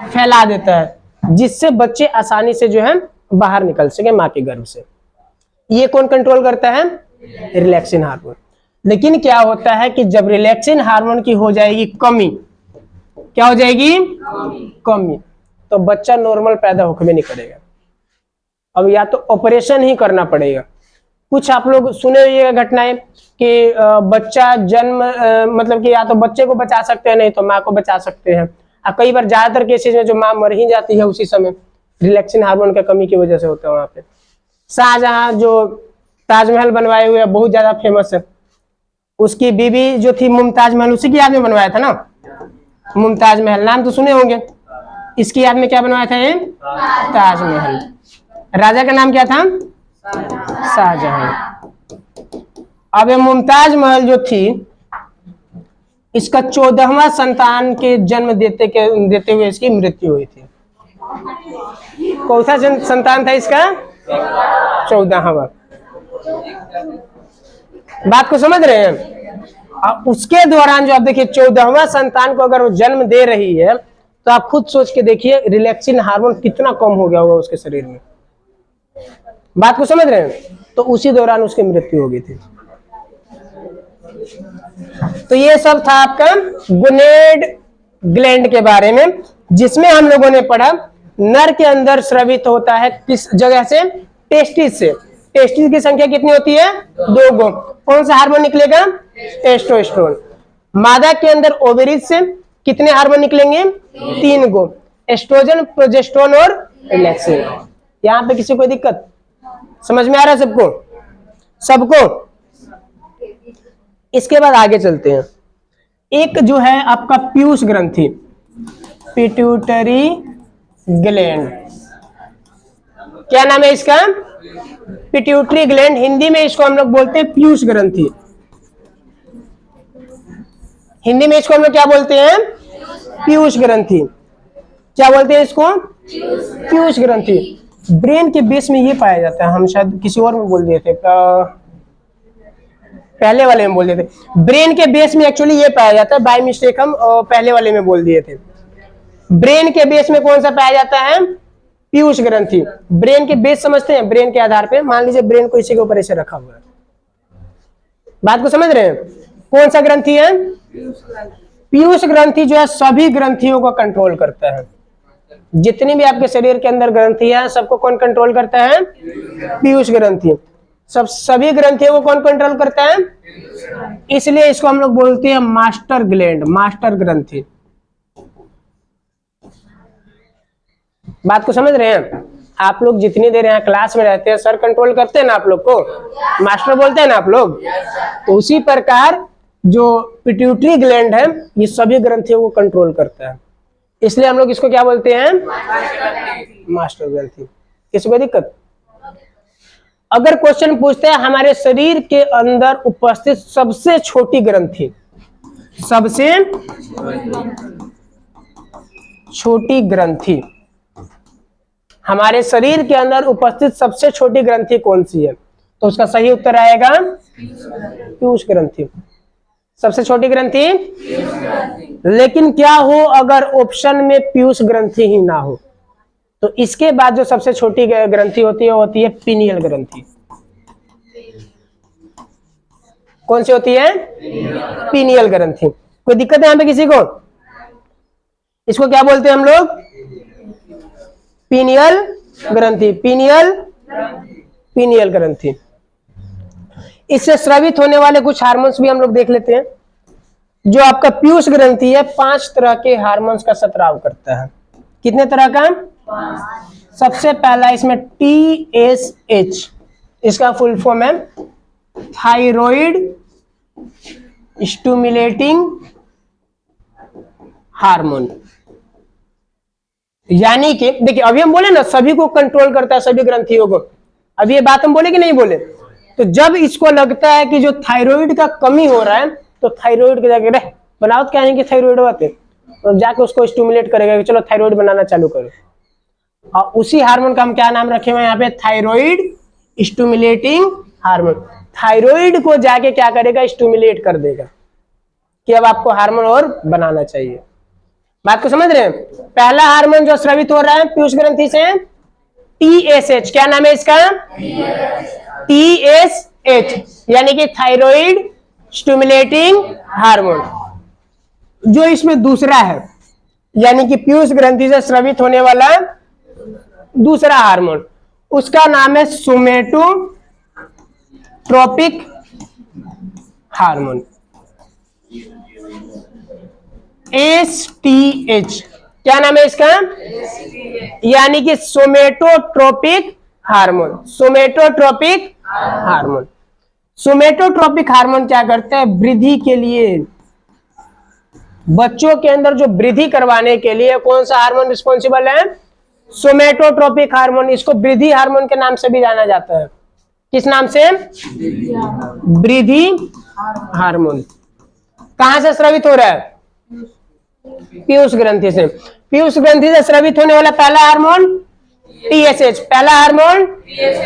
फैला देता है, जिससे बच्चे आसानी से जो है बाहर निकल सके माँ के गर्भ से। ये कौन कंट्रोल करता है, रिलैक्सिन हार्मोन। लेकिन क्या होता है कि जब रिलैक्सिन हार्मोन की हो जाएगी कमी, क्या हो जाएगी, कमी, तो बच्चा नॉर्मल पैदा होकर भी नहीं करेगा। अब या तो ऑपरेशन ही करना पड़ेगा। कुछ आप लोग सुने हुए घटनाएं कि बच्चा जन्म मतलब कि या तो बच्चे को बचा सकते हैं, नहीं तो माँ को बचा सकते हैं। और कई बार ज्यादातर केसेस में जो माँ मर ही जाती है उसी समय, रिलैक्सिन हार्मोन की कमी की वजह से होता है। वहां पे शाहजहां जो ताजमहल बनवाए हुए बहुत ज्यादा फेमस है, उसकी बीवी जो थी मुमताज महल, उसी की याद में बनवाया था ना, मुमताज महल, नाम तो सुने होंगे। इसकी याद में क्या बनवाया था ये, ताजमहल। राजा का नाम क्या था, शाहजहां। अब ये मुमताज महल जो थी, इसका 14वां संतान के जन्म देते हुए इसकी मृत्यु हुई थी। कौन सा संतान था इसका, 14वां। बात को समझ रहे हैं। और उसके दौरान जो आप देखिए 14वां संतान को अगर वो जन्म दे रही है, तो आप खुद सोच के देखिए रिलैक्सिन हार्मोन कितना कम हो गया होगा उसके शरीर में। बात को समझ रहे हैं। तो उसी दौरान उसकी मृत्यु हो गई थी। तो ये सब था आपका गोनेड ग्लैंड के बारे में, जिसमें हम लोगों ने पढ़ा नर के अंदर स्रावित होता है किस जगह से, टेस्टिस से। टेस्टिस की संख्या कितनी होती है, 2 गो। कौन सा हार्मोन निकलेगा, टेस्टोस्टेरोन। मादा के अंदर ओवेरिज से कितने हार्मोन निकलेंगे, 3 गो, एस्ट्रोजन, प्रोजेस्टेरोन और रिलैक्सिन। यहां पे किसी को दिक्कत समझ में आ रहा है सबको, सबको। इसके बाद आगे चलते हैं। एक जो है आपका पीयूष ग्रंथि, पिट्यूटरी ग्लैंड, क्या नाम है इसका, पिट्यूटरी ग्लैंड। हिंदी में इसको हम लोग बोलते हैं पीयूष ग्रंथि। हिंदी में इसको हम लोग क्या बोलते हैं, पीयूष ग्रंथि। क्या बोलते हैं इसको, पीयूष ग्रंथि। ब्रेन के बेस में ये पाया जाता है, हम शायद किसी और में बोल दिए थे, पहले वाले में बोल दिए थे। ब्रेन के बेस में एक्चुअली ये पाया जाता है, बाय मिस्टेक हम पहले वाले में बोल दिए थे। ब्रेन के बेस में कौन सा पाया जाता है, पीयूष ग्रंथि। ब्रेन के बेस समझते हैं, ब्रेन के आधार पे मान लीजिए ब्रेन को इसी के ऊपर ऐसे रखा हुआ है। बात को समझ रहे हैं। कौन सा ग्रंथि है, पीयूष ग्रंथि जो है सभी ग्रंथियों को कंट्रोल करता है। जितनी भी आपके शरीर के अंदर ग्रंथियां हैं सबको कौन कंट्रोल करता है, पीयूष ग्रंथि। सभी ग्रंथियों को कौन कंट्रोल करता है, इसलिए इसको हम लोग बोलते हैं मास्टर ग्लैंड, मास्टर ग्रंथि। बात को समझ रहे हैं। आप लोग जितनी देर यहाँ क्लास में रहते हैं सर कंट्रोल करते हैं ना आप लोग को, मास्टर बोलते हैं ना आप लोग। तो उसी प्रकार जो पिट्यूटरी ग्लैंड है ये सभी ग्रंथियों को कंट्रोल करता है, इसलिए हम लोग इसको क्या बोलते हैं, मास्टर ग्रंथि। किसी को दिक्कत। अगर क्वेश्चन पूछते हैं हमारे शरीर के अंदर उपस्थित सबसे छोटी ग्रंथि, सबसे छोटी ग्रंथि, हमारे शरीर के अंदर उपस्थित सबसे छोटी ग्रंथि कौन सी है, तो उसका सही उत्तर आएगा पीयूष ग्रंथि। सबसे छोटी ग्रंथि। लेकिन क्या हो अगर ऑप्शन में पीयूष ग्रंथि ही ना हो, तो इसके बाद जो सबसे छोटी ग्रंथि होती है वो होती है पीनियल ग्रंथि। कौन सी होती है, पीनियल ग्रंथि। कोई दिक्कत है यहाँ पे किसी को। इसको क्या बोलते हैं हम लोग, पीनियल ग्रंथि, पीनियल ग्रंथि। इससे स्रावित होने वाले कुछ हार्मोन्स भी हम लोग देख लेते हैं। जो आपका पीयूष ग्रंथि है 5 तरह के हार्मोन्स का स्राव करता है। कितने तरह का, सबसे पहला इसमें TSH, इसका फुल फॉर्म है थायराइड स्टिमुलेटिंग हार्मोन। यानी कि देखिए अभी हम बोले ना सभी को कंट्रोल करता है, सभी ग्रंथियों को। अभी ये बात हम बोले कि नहीं बोले, तो जब इसको लगता है कि जो थायराइड का कमी हो रहा है, तो थायराइड के जाके रह बनाओ क्या है कि थायराइड बात है, तो जाके उसको स्टिमुलेट करेगा कि चलो थायराइड बनाना चालू करो। और उसी हार्मोन का हम क्या नाम रखे हुए हैं यहाँ पे, थायराइड स्टिमुलेटिंग हार्मोन। थायराइड को जाके क्या करेगा, स्टिमुलेट कर देगा कि अब आपको हार्मोन और बनाना चाहिए। बात को समझ रहे हैं? पहला हार्मोन जो स्रावित हो रहा है पीयूष ग्रंथि से, TSH, क्या नाम है इसका, TSH, यानी कि थायराइड स्टिमुलेटिंग हार्मोन। जो इसमें दूसरा है, यानी कि पीयूष ग्रंथि से स्रावित होने वाला दूसरा हार्मोन, उसका नाम है सोमेटोट्रोपिक हार्मोन, STH। क्या नाम है इसका, यानी कि सोमेटोट्रोपिक हार्मोन। सोमेटोट्रोपिक हार्मोन, सोमेटोट्रोपिक हार्मोन क्या करता है, वृद्धि के लिए, बच्चों के अंदर जो वृद्धि करवाने के लिए कौन सा हार्मोन रिस्पॉन्सिबल है, सोमेटोट्रोपिक हार्मोन। इसको वृद्धि हार्मोन के नाम से भी जाना जाता है। किस नाम से, वृद्धि हार्मोन। कहां से स्रावित हो रहा है, पीयूष ग्रंथि से। पीयूष ग्रंथि से स्रावित होने वाला पहला हार्मोन TSH, पहला हार्मोन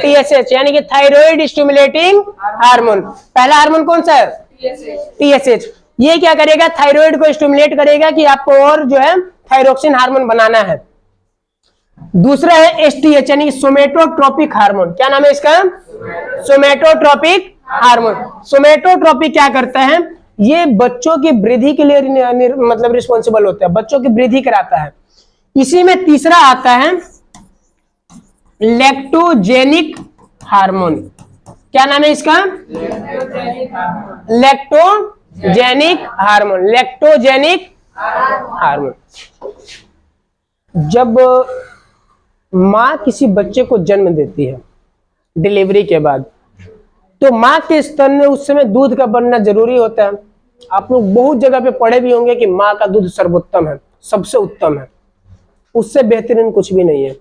TSH, यानी कि थायराइड स्टिमुलेटिंग हार्मोन। पहला हार्मोन कौन सा है, TSH। ये क्या करेगा, थायराइड को स्टिमुलेट करेगा कि आपको और जो है थायरोक्सिन हार्मोन बनाना है। दूसरा है STH, यानी सोमेटोट्रोपिक हार्मोन। क्या नाम है इसका, सोमेटोट्रोपिक हार्मोन। सोमेटोट्रोपिक क्या करता है, ये बच्चों की वृद्धि के लिए मतलब रिस्पॉन्सिबल होता है, बच्चों की वृद्धि कराता है। इसी में तीसरा आता है लैक्टोजेनिक हार्मोन। क्या नाम है इसका, लैक्टोजेनिक हार्मोन, लैक्टोजेनिक हार्मोन। जब माँ किसी बच्चे को जन्म देती है डिलीवरी के बाद, तो माँ के स्तन में उस समय दूध का बनना जरूरी होता है। आप लोग बहुत जगह पे पढ़े भी होंगे कि माँ का दूध सर्वोत्तम है, सबसे उत्तम है, उससे बेहतरीन कुछ भी नहीं है।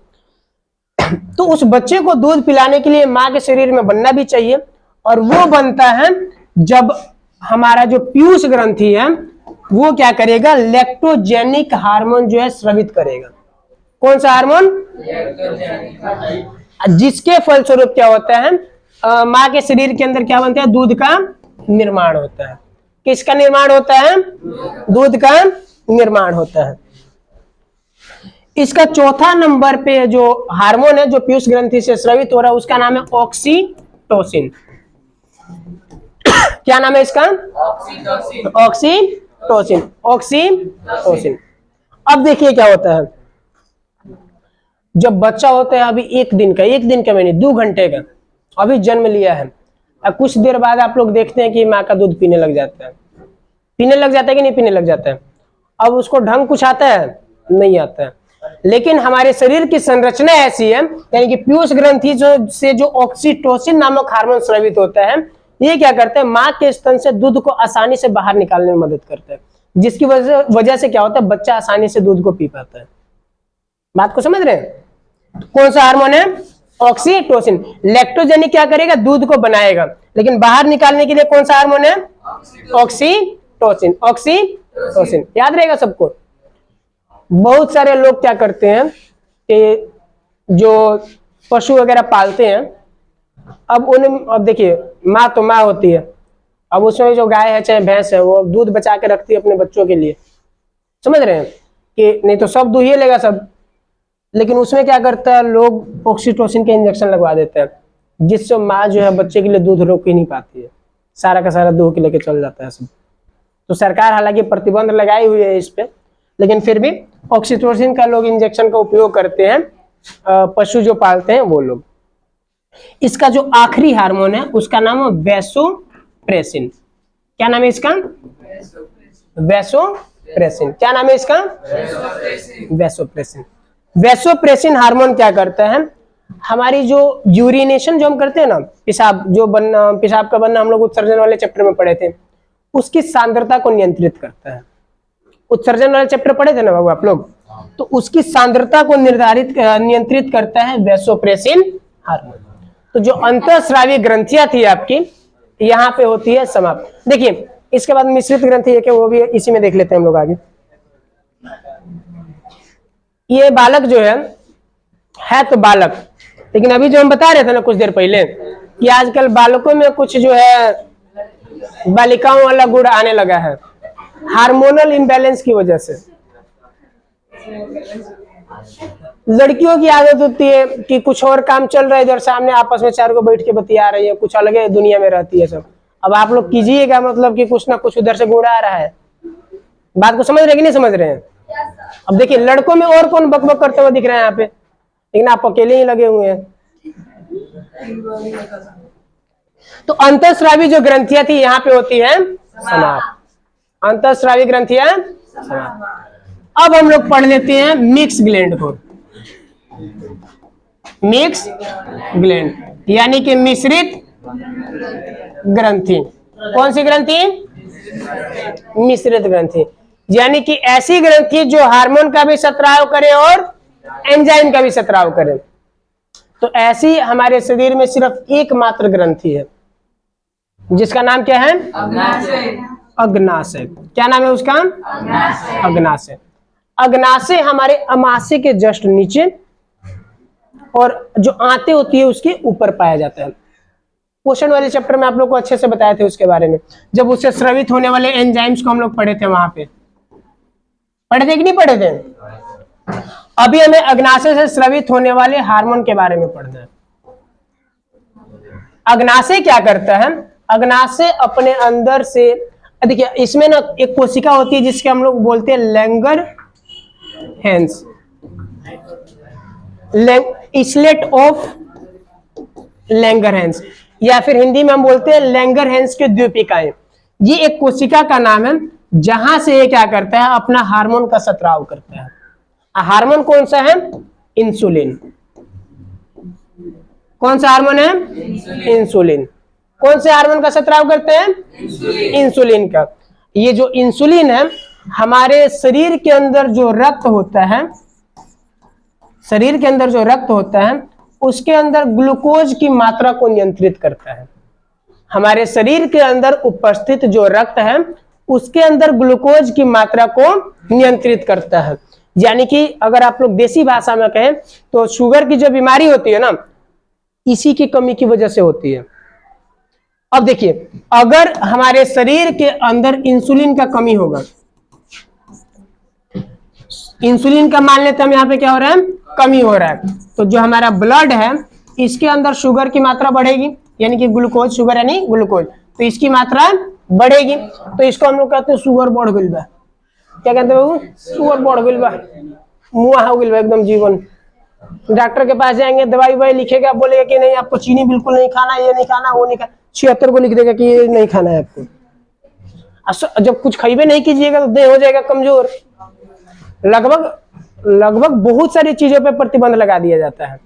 तो उस बच्चे को दूध पिलाने के लिए माँ के शरीर में बनना भी चाहिए, और वो बनता है जब हमारा जो पीयूष ग्रंथि है वो क्या करेगा, लैक्टोजेनिक हार्मोन जो है स्रावित करेगा। कौन सा हार्मोन, जिसके फलस्वरूप क्या होता है, माँ के शरीर के अंदर क्या बनता है, दूध का निर्माण होता है। किसका निर्माण होता है, दूध का निर्माण होता है। इसका चौथा नंबर पे जो हार्मोन है जो पीयूष ग्रंथि से स्रावित हो रहा है, उसका नाम है ऑक्सीटोसिन। क्या नाम है इसका, ऑक्सीटोसिन, ऑक्सीटोसिन। अब देखिए क्या होता है, जब बच्चा होता है अभी एक दिन का मैंने 2 घंटे का अभी जन्म लिया है, अब कुछ देर बाद आप लोग देखते हैं कि माँ का दूध पीने लग जाता है। पीने लग जाता है कि नहीं पीने लग जाता है। अब उसको ढंग कुछ आता है, नहीं आता है। लेकिन हमारे शरीर की संरचना ऐसी है, यानी कि पीयूष ग्रंथि जो ऑक्सीटोसिन नामक हार्मोन स्रावित होता है, ये क्या करता है, माँ के स्तन से दूध को आसानी से बाहर निकालने में मदद करता है, जिसकी वजह से क्या होता है, बच्चा आसानी से दूध को पी पाता है। बात को समझ रहे हैं? कौन सा हार्मोन है, ऑक्सीटोसिन। लैक्टोजेनिक क्या करेगा, दूध को बनाएगा, लेकिन बाहर निकालने के लिए कौन सा हार्मोन है, ऑक्सीटोसिन, ऑक्सीटोसिन। याद रहेगा सबको। बहुत सारे लोग क्या करते हैं कि जो पशु वगैरह पालते हैं, अब देखिए माँ तो माँ होती है, अब उसमें जो गाय है चाहे भैंस है वो दूध बचा के रखती है अपने बच्चों के लिए, समझ रहे हैं कि नहीं तो सब दूध ही लेगा सब। लेकिन उसमें क्या करता है, लोग ऑक्सीटोसिन के इंजेक्शन लगवा देते हैं, जिससे माँ जो है बच्चे के लिए दूध रोक ही नहीं पाती है, सारा का सारा दूध के लेके चल जाता है सब। तो सरकार हालांकि प्रतिबंध लगाई हुई है इस पे, लेकिन फिर भी ऑक्सीटोसिन का लोग इंजेक्शन का उपयोग करते हैं, पशु जो पालते हैं वो लोग। इसका जो आखिरी हार्मोन है उसका नाम है वैसोप्रेसिन। क्या नाम है इसका, वैसोप्रेसिन। क्या नाम है इसका, वैसोप्रेसिन। वैसोप्रेसिन हार्मोन क्या करता है, हमारी जो यूरिनेशन जो हम करते हैं ना, पेशाब का बनना हम लोग उत्सर्जन वाले चैप्टर में पढ़े थे, उसकी सांद्रता को नियंत्रित करता है। उत्सर्जन वाले चैप्टर पढ़े थे ना बाबू आप लोग, तो उसकी सांद्रता को नियंत्रित करता है वैसोप्रेसिन हार्मोन। तो जो अंतःस्रावी ग्रंथियां थी आपकी यहाँ पे होती है समाप्त। देखिए इसके बाद मिश्रित ग्रंथि है क्या, वो भी इसी में देख लेते हैं हम लोग आगे। ये बालक जो है तो बालक, लेकिन अभी जो हम बता रहे थे ना कुछ देर पहले कि आजकल बालकों में कुछ जो है बालिकाओं वाला गुण आने लगा है हार्मोनल इम्बैलेंस की वजह से। लड़कियों की आदत होती है कि कुछ और काम चल रहा है इधर, सामने आपस में चार को बैठ के बतिया रही है, कुछ अलग दुनिया में रहती है सब। अब आप लोग कीजिएगा मतलब कि कुछ ना कुछ उधर से गुण आ रहा है। बात को समझ रहे कि नहीं समझ रहे हैं? अब देखिए लड़कों में और कौन बकबक करते हुए दिख रहे हैं यहाँ पे, लेकिन आप अकेले ही लगे हुए हैं। तो अंतःस्रावी जो ग्रंथियां थी यहाँ पे होती है समाप्त। अंतःस्रावी ग्रंथियां समाप्त। अब हम लोग पढ़ लेते हैं मिक्स ग्लैंड को। मिक्स ग्लैंड यानी कि मिश्रित ग्रंथि। कौन सी ग्रंथि? मिश्रित ग्रंथि, यानी कि ऐसी ग्रंथि जो हार्मोन का भी स्राव करे और एंजाइम का भी स्राव करे। तो ऐसी हमारे शरीर में सिर्फ एकमात्र ग्रंथि है जिसका नाम क्या है? अग्नाशय। क्या नाम है उसका? अग्नाशय। अग्नाशय हमारे अमाशय के जस्ट नीचे और जो आंतें होती है उसके ऊपर पाया जाता है। पोषण वाले चैप्टर में आप लोग को अच्छे से बताए थे उसके बारे में, जब उससे स्रावित होने वाले एंजाइम्स को हम लोग पढ़े थे, वहां पे पढ़े थे कि नहीं पढ़े थे? अभी हमें अग्नाशय से स्रावित होने वाले हार्मोन के बारे में पढ़ना है। अग्नाशय क्या करता है? अग्नाशय अपने अंदर से, देखिए इसमें ना एक कोशिका होती है जिसके हम लोग बोलते हैं लैंगरहैंस, इसलेट ऑफ लैंगरहैंस, या फिर हिंदी में हम बोलते हैं लैंगरहैंस के द्वीपिकाएं। ये एक कोशिका का नाम है जहां से ये क्या करता है? अपना हार्मोन का स्राव करता है। हार्मोन कौन सा है? इंसुलिन। कौन सा हार्मोन है? इंसुलिन। कौन से हार्मोन का स्राव करते हैं? इंसुलिन का। ये जो इंसुलिन है हमारे शरीर के अंदर जो रक्त होता है, शरीर के अंदर जो रक्त होता है उसके अंदर ग्लूकोज की मात्रा को नियंत्रित करता है। हमारे शरीर के अंदर उपस्थित जो रक्त है उसके अंदर ग्लूकोज की मात्रा को नियंत्रित करता है। यानी कि अगर आप लोग देसी भाषा में कहें तो शुगर की जो बीमारी होती है ना, इसी की कमी की वजह से होती है। अब देखिए अगर हमारे शरीर के अंदर इंसुलिन का कमी होगा, इंसुलिन का मान लेते हम यहाँ पे क्या हो रहा है? कमी हो रहा है, तो जो हमारा ब्लड है इसके अंदर शुगर की मात्रा बढ़ेगी, यानी कि ग्लूकोज, शुगर यानी ग्लूकोज, तो इसकी मात्रा बढ़ेगी। तो इसको हम लोग कहते हैं शुगर बढ़ गई बा। क्या कहते हैं बाबू? शुगर बढ़ गई बा, मुआ हो गई बा एकदम जीवन। डॉक्टर के पास जाएंगे, दवाई ववाई लिखेगा, बोलेगा कि नहीं आपको चीनी बिल्कुल नहीं खाना, ये नहीं खाना, वो नहीं खाना, 76 को लिख देगा कि ये नहीं खाना है आपको। जब कुछ खाइबे नहीं कीजिएगा तो देह हो जाएगा कमजोर। लगभग बहुत सारी चीजों पे प्रतिबंध लगा दिया जाता है।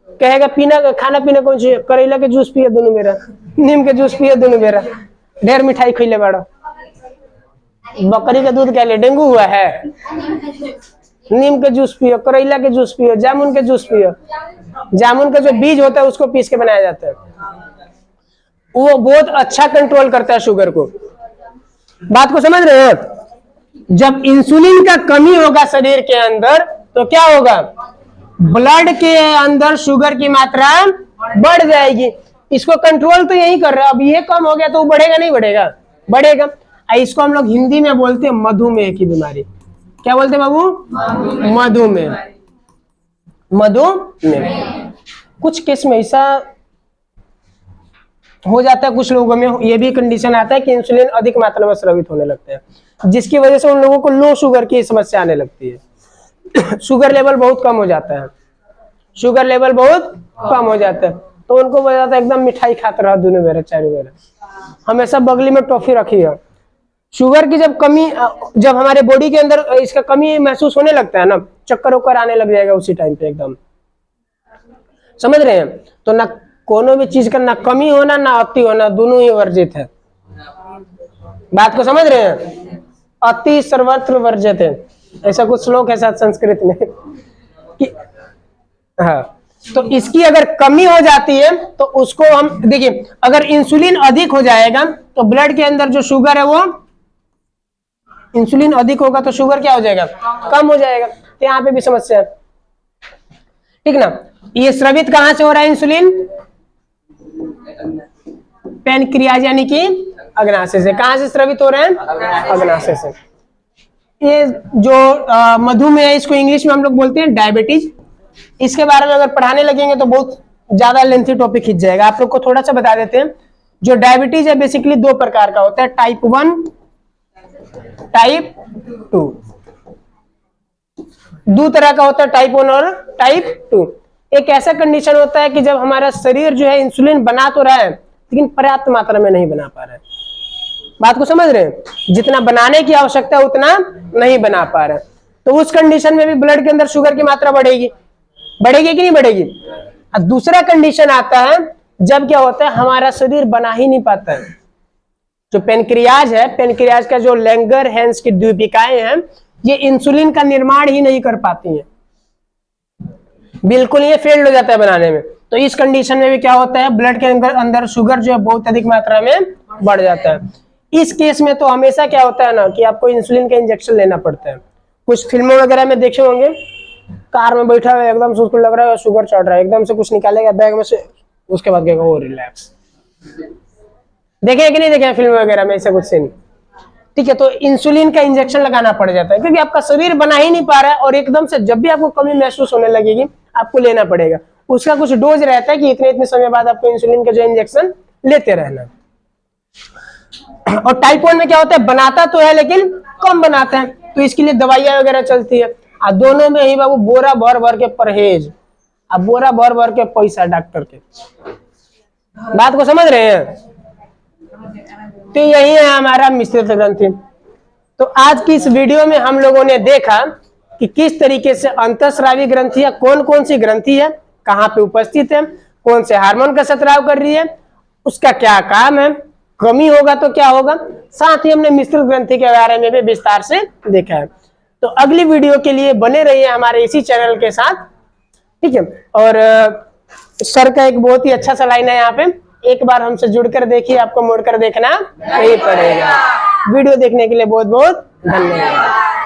कहेगा पीना, खाना पीना कौन सी? करेला के जूस पिए दोनों बेरा, नीम के जूस पिए दोनों बेरा, ढेर मिठाई खिले बड़ा, बकरी का दूध क्या ले, डेंगू हुआ है? नीम के जूस पियो, करेला के जूस पियो, जामुन के जूस पियो। जामुन का जो बीज होता है उसको पीस के बनाया जाता है, वो बहुत अच्छा कंट्रोल करता है शुगर को। बात को समझ रहे हैं? जब इंसुलिन का कमी होगा शरीर के अंदर तो क्या होगा? ब्लड के अंदर शुगर की मात्रा बढ़ जाएगी। इसको कंट्रोल तो यही कर रहा है। अब ये कम हो गया तो बढ़ेगा नहीं बढ़ेगा? बढ़ेगा। इसको हम लोग हिंदी में बोलते हैं मधुमेह की बीमारी। क्या बोलते हैं बाबू? मधुमेह। मधुमेह कुछ केस में ऐसा हो जाता है, कुछ लोगों में ये भी कंडीशन आता है कि इंसुलिन अधिक मात्रा में स्रावित होने लगता है, जिसकी वजह से उन लोगों को लो शुगर की समस्या आने लगती है। शुगर लेवल बहुत कम हो जाता है, शुगर लेवल बहुत कम हो जाता है, तो उनको वजह जाता है एकदम मिठाई खाता रहा दोनों बेरा चारों बेरा, हमेशा बगली में टॉफी रखी है। शुगर की जब कमी, जब हमारे बॉडी के अंदर इसका कमी महसूस होने लगता है ना, चक्कर उक्कर आने लग जाएगा उसी टाइम पे एकदम। समझ रहे हैं? तो ना कोनो भी चीज का ना कमी होना ना अति होना, दोनों ही वर्जित है। बात को समझ रहे हैं? अति सर्वत्र वर्जित है, ऐसा कुछ श्लोक है साथ संस्कृत में कि हाँ, तो इसकी अगर कमी हो जाती है तो उसको हम देखिए, अगर इंसुलिन अधिक हो जाएगा तो ब्लड के अंदर जो शुगर है वो, इंसुलिन अधिक होगा तो शुगर क्या हो जाएगा, कम हो जाएगा। तो यहाँ पे भी समस्या है, ठीक ना। ये स्रावित कहां से हो रहा है इंसुलिन, पैनक्रियाज यानी कि अग्नाशय से। कहां से स्रावित हो रहे हैं, अग्नाशय से। ये जो मधुमेह है, इसको इंग्लिश में हम लोग बोलते हैं डायबिटीज। इसके बारे में अगर पढ़ाने लगेंगे तो बहुत ज्यादा लेंथी टॉपिक खिंच जाएगा। आप लोग को थोड़ा सा बता देते हैं। जो डायबिटीज है बेसिकली दो प्रकार का होता है, टाइप 1, टाइप 2। दो तरह का होता है, टाइप 1 और टाइप 2। एक ऐसा कंडीशन होता है कि जब हमारा शरीर जो है इंसुलिन बना तो रहा है लेकिन पर्याप्त मात्रा में नहीं बना पा रहा है। बात को समझ रहे हैं, जितना बनाने की आवश्यकता है उतना नहीं बना पा रहा है। तो उस कंडीशन में भी ब्लड के अंदर शुगर की मात्रा बढ़ेगी, बढ़ेगी कि नहीं बढ़ेगी। और दूसरा कंडीशन आता है जब क्या होता है, हमारा शरीर बना ही नहीं पाता है। जो पेनक्रियाज है, पेनक्रियाज का जो लैंगर हैंस की द्वीपिकाएं हैं, ये इंसुलिन का निर्माण ही नहीं कर पाती हैं, बिल्कुल ये फेल्ड हो जाता है बनाने में। तो इस कंडीशन में भी क्या होता है, ब्लड के अंदर शुगर जो है बहुत अधिक मात्रा में बढ़ जाता है। इस केस में तो हमेशा क्या होता है ना कि आपको इंसुलिन का इंजेक्शन लेना पड़ता है। कुछ फिल्मों वगैरह में देखे होंगे, कार में बैठा हुआ एकदम से उसको लग रहा है शुगर चढ़ रहा है, एकदम से कुछ निकालेगा बैग में से, उसके बाद कहेगा वो रिलैक्स। देखे कि नहीं देखे फिल्म वगैरह में ऐसा कुछ सीन, ठीक है। तो इंसुलिन का इंजेक्शन लगाना पड़ जाता है क्योंकि आपका शरीर बना ही नहीं पा रहा है, और एकदम से जब भी आपको कमी महसूस होने लगेगी आपको लेना पड़ेगा। उसका कुछ डोज रहता है कि इतने इतने समय बाद आपको इंसुलिन का जो इंजेक्शन लेते रहना। और टाइप 1 में क्या होता है, बनाता तो है लेकिन कम बनाता है, तो इसके लिए दवाइयां वगैरह चलती है। और दोनों में ही बाबू बोरा भर भर के परहेज, अब बोरा भर भर के पैसा डॉक्टर के। बात को समझ रहे हैं। तो यही है हमारा मिश्रित ग्रंथि। तो आज की इस वीडियो में हम लोगों ने देखा कि किस तरीके से अंतःस्रावी ग्रंथि, कौन कौन सी ग्रंथि है, कहाँ पे उपस्थित है, कौन से हार्मोन का स्राव कर रही है, उसका क्या काम है, कमी होगा तो क्या होगा। साथ ही हमने मिश्रित ग्रंथि के बारे में भी विस्तार से देखा है। तो अगली वीडियो के लिए बने रहिए हमारे इसी चैनल के साथ, ठीक है। और सर का एक बहुत ही अच्छा सा लाइन है यहाँ पे, एक बार हमसे जुड़कर देखिए, आपको मुड़कर देखना नहीं पड़ेगा। वीडियो देखने के लिए बहुत बहुत धन्यवाद।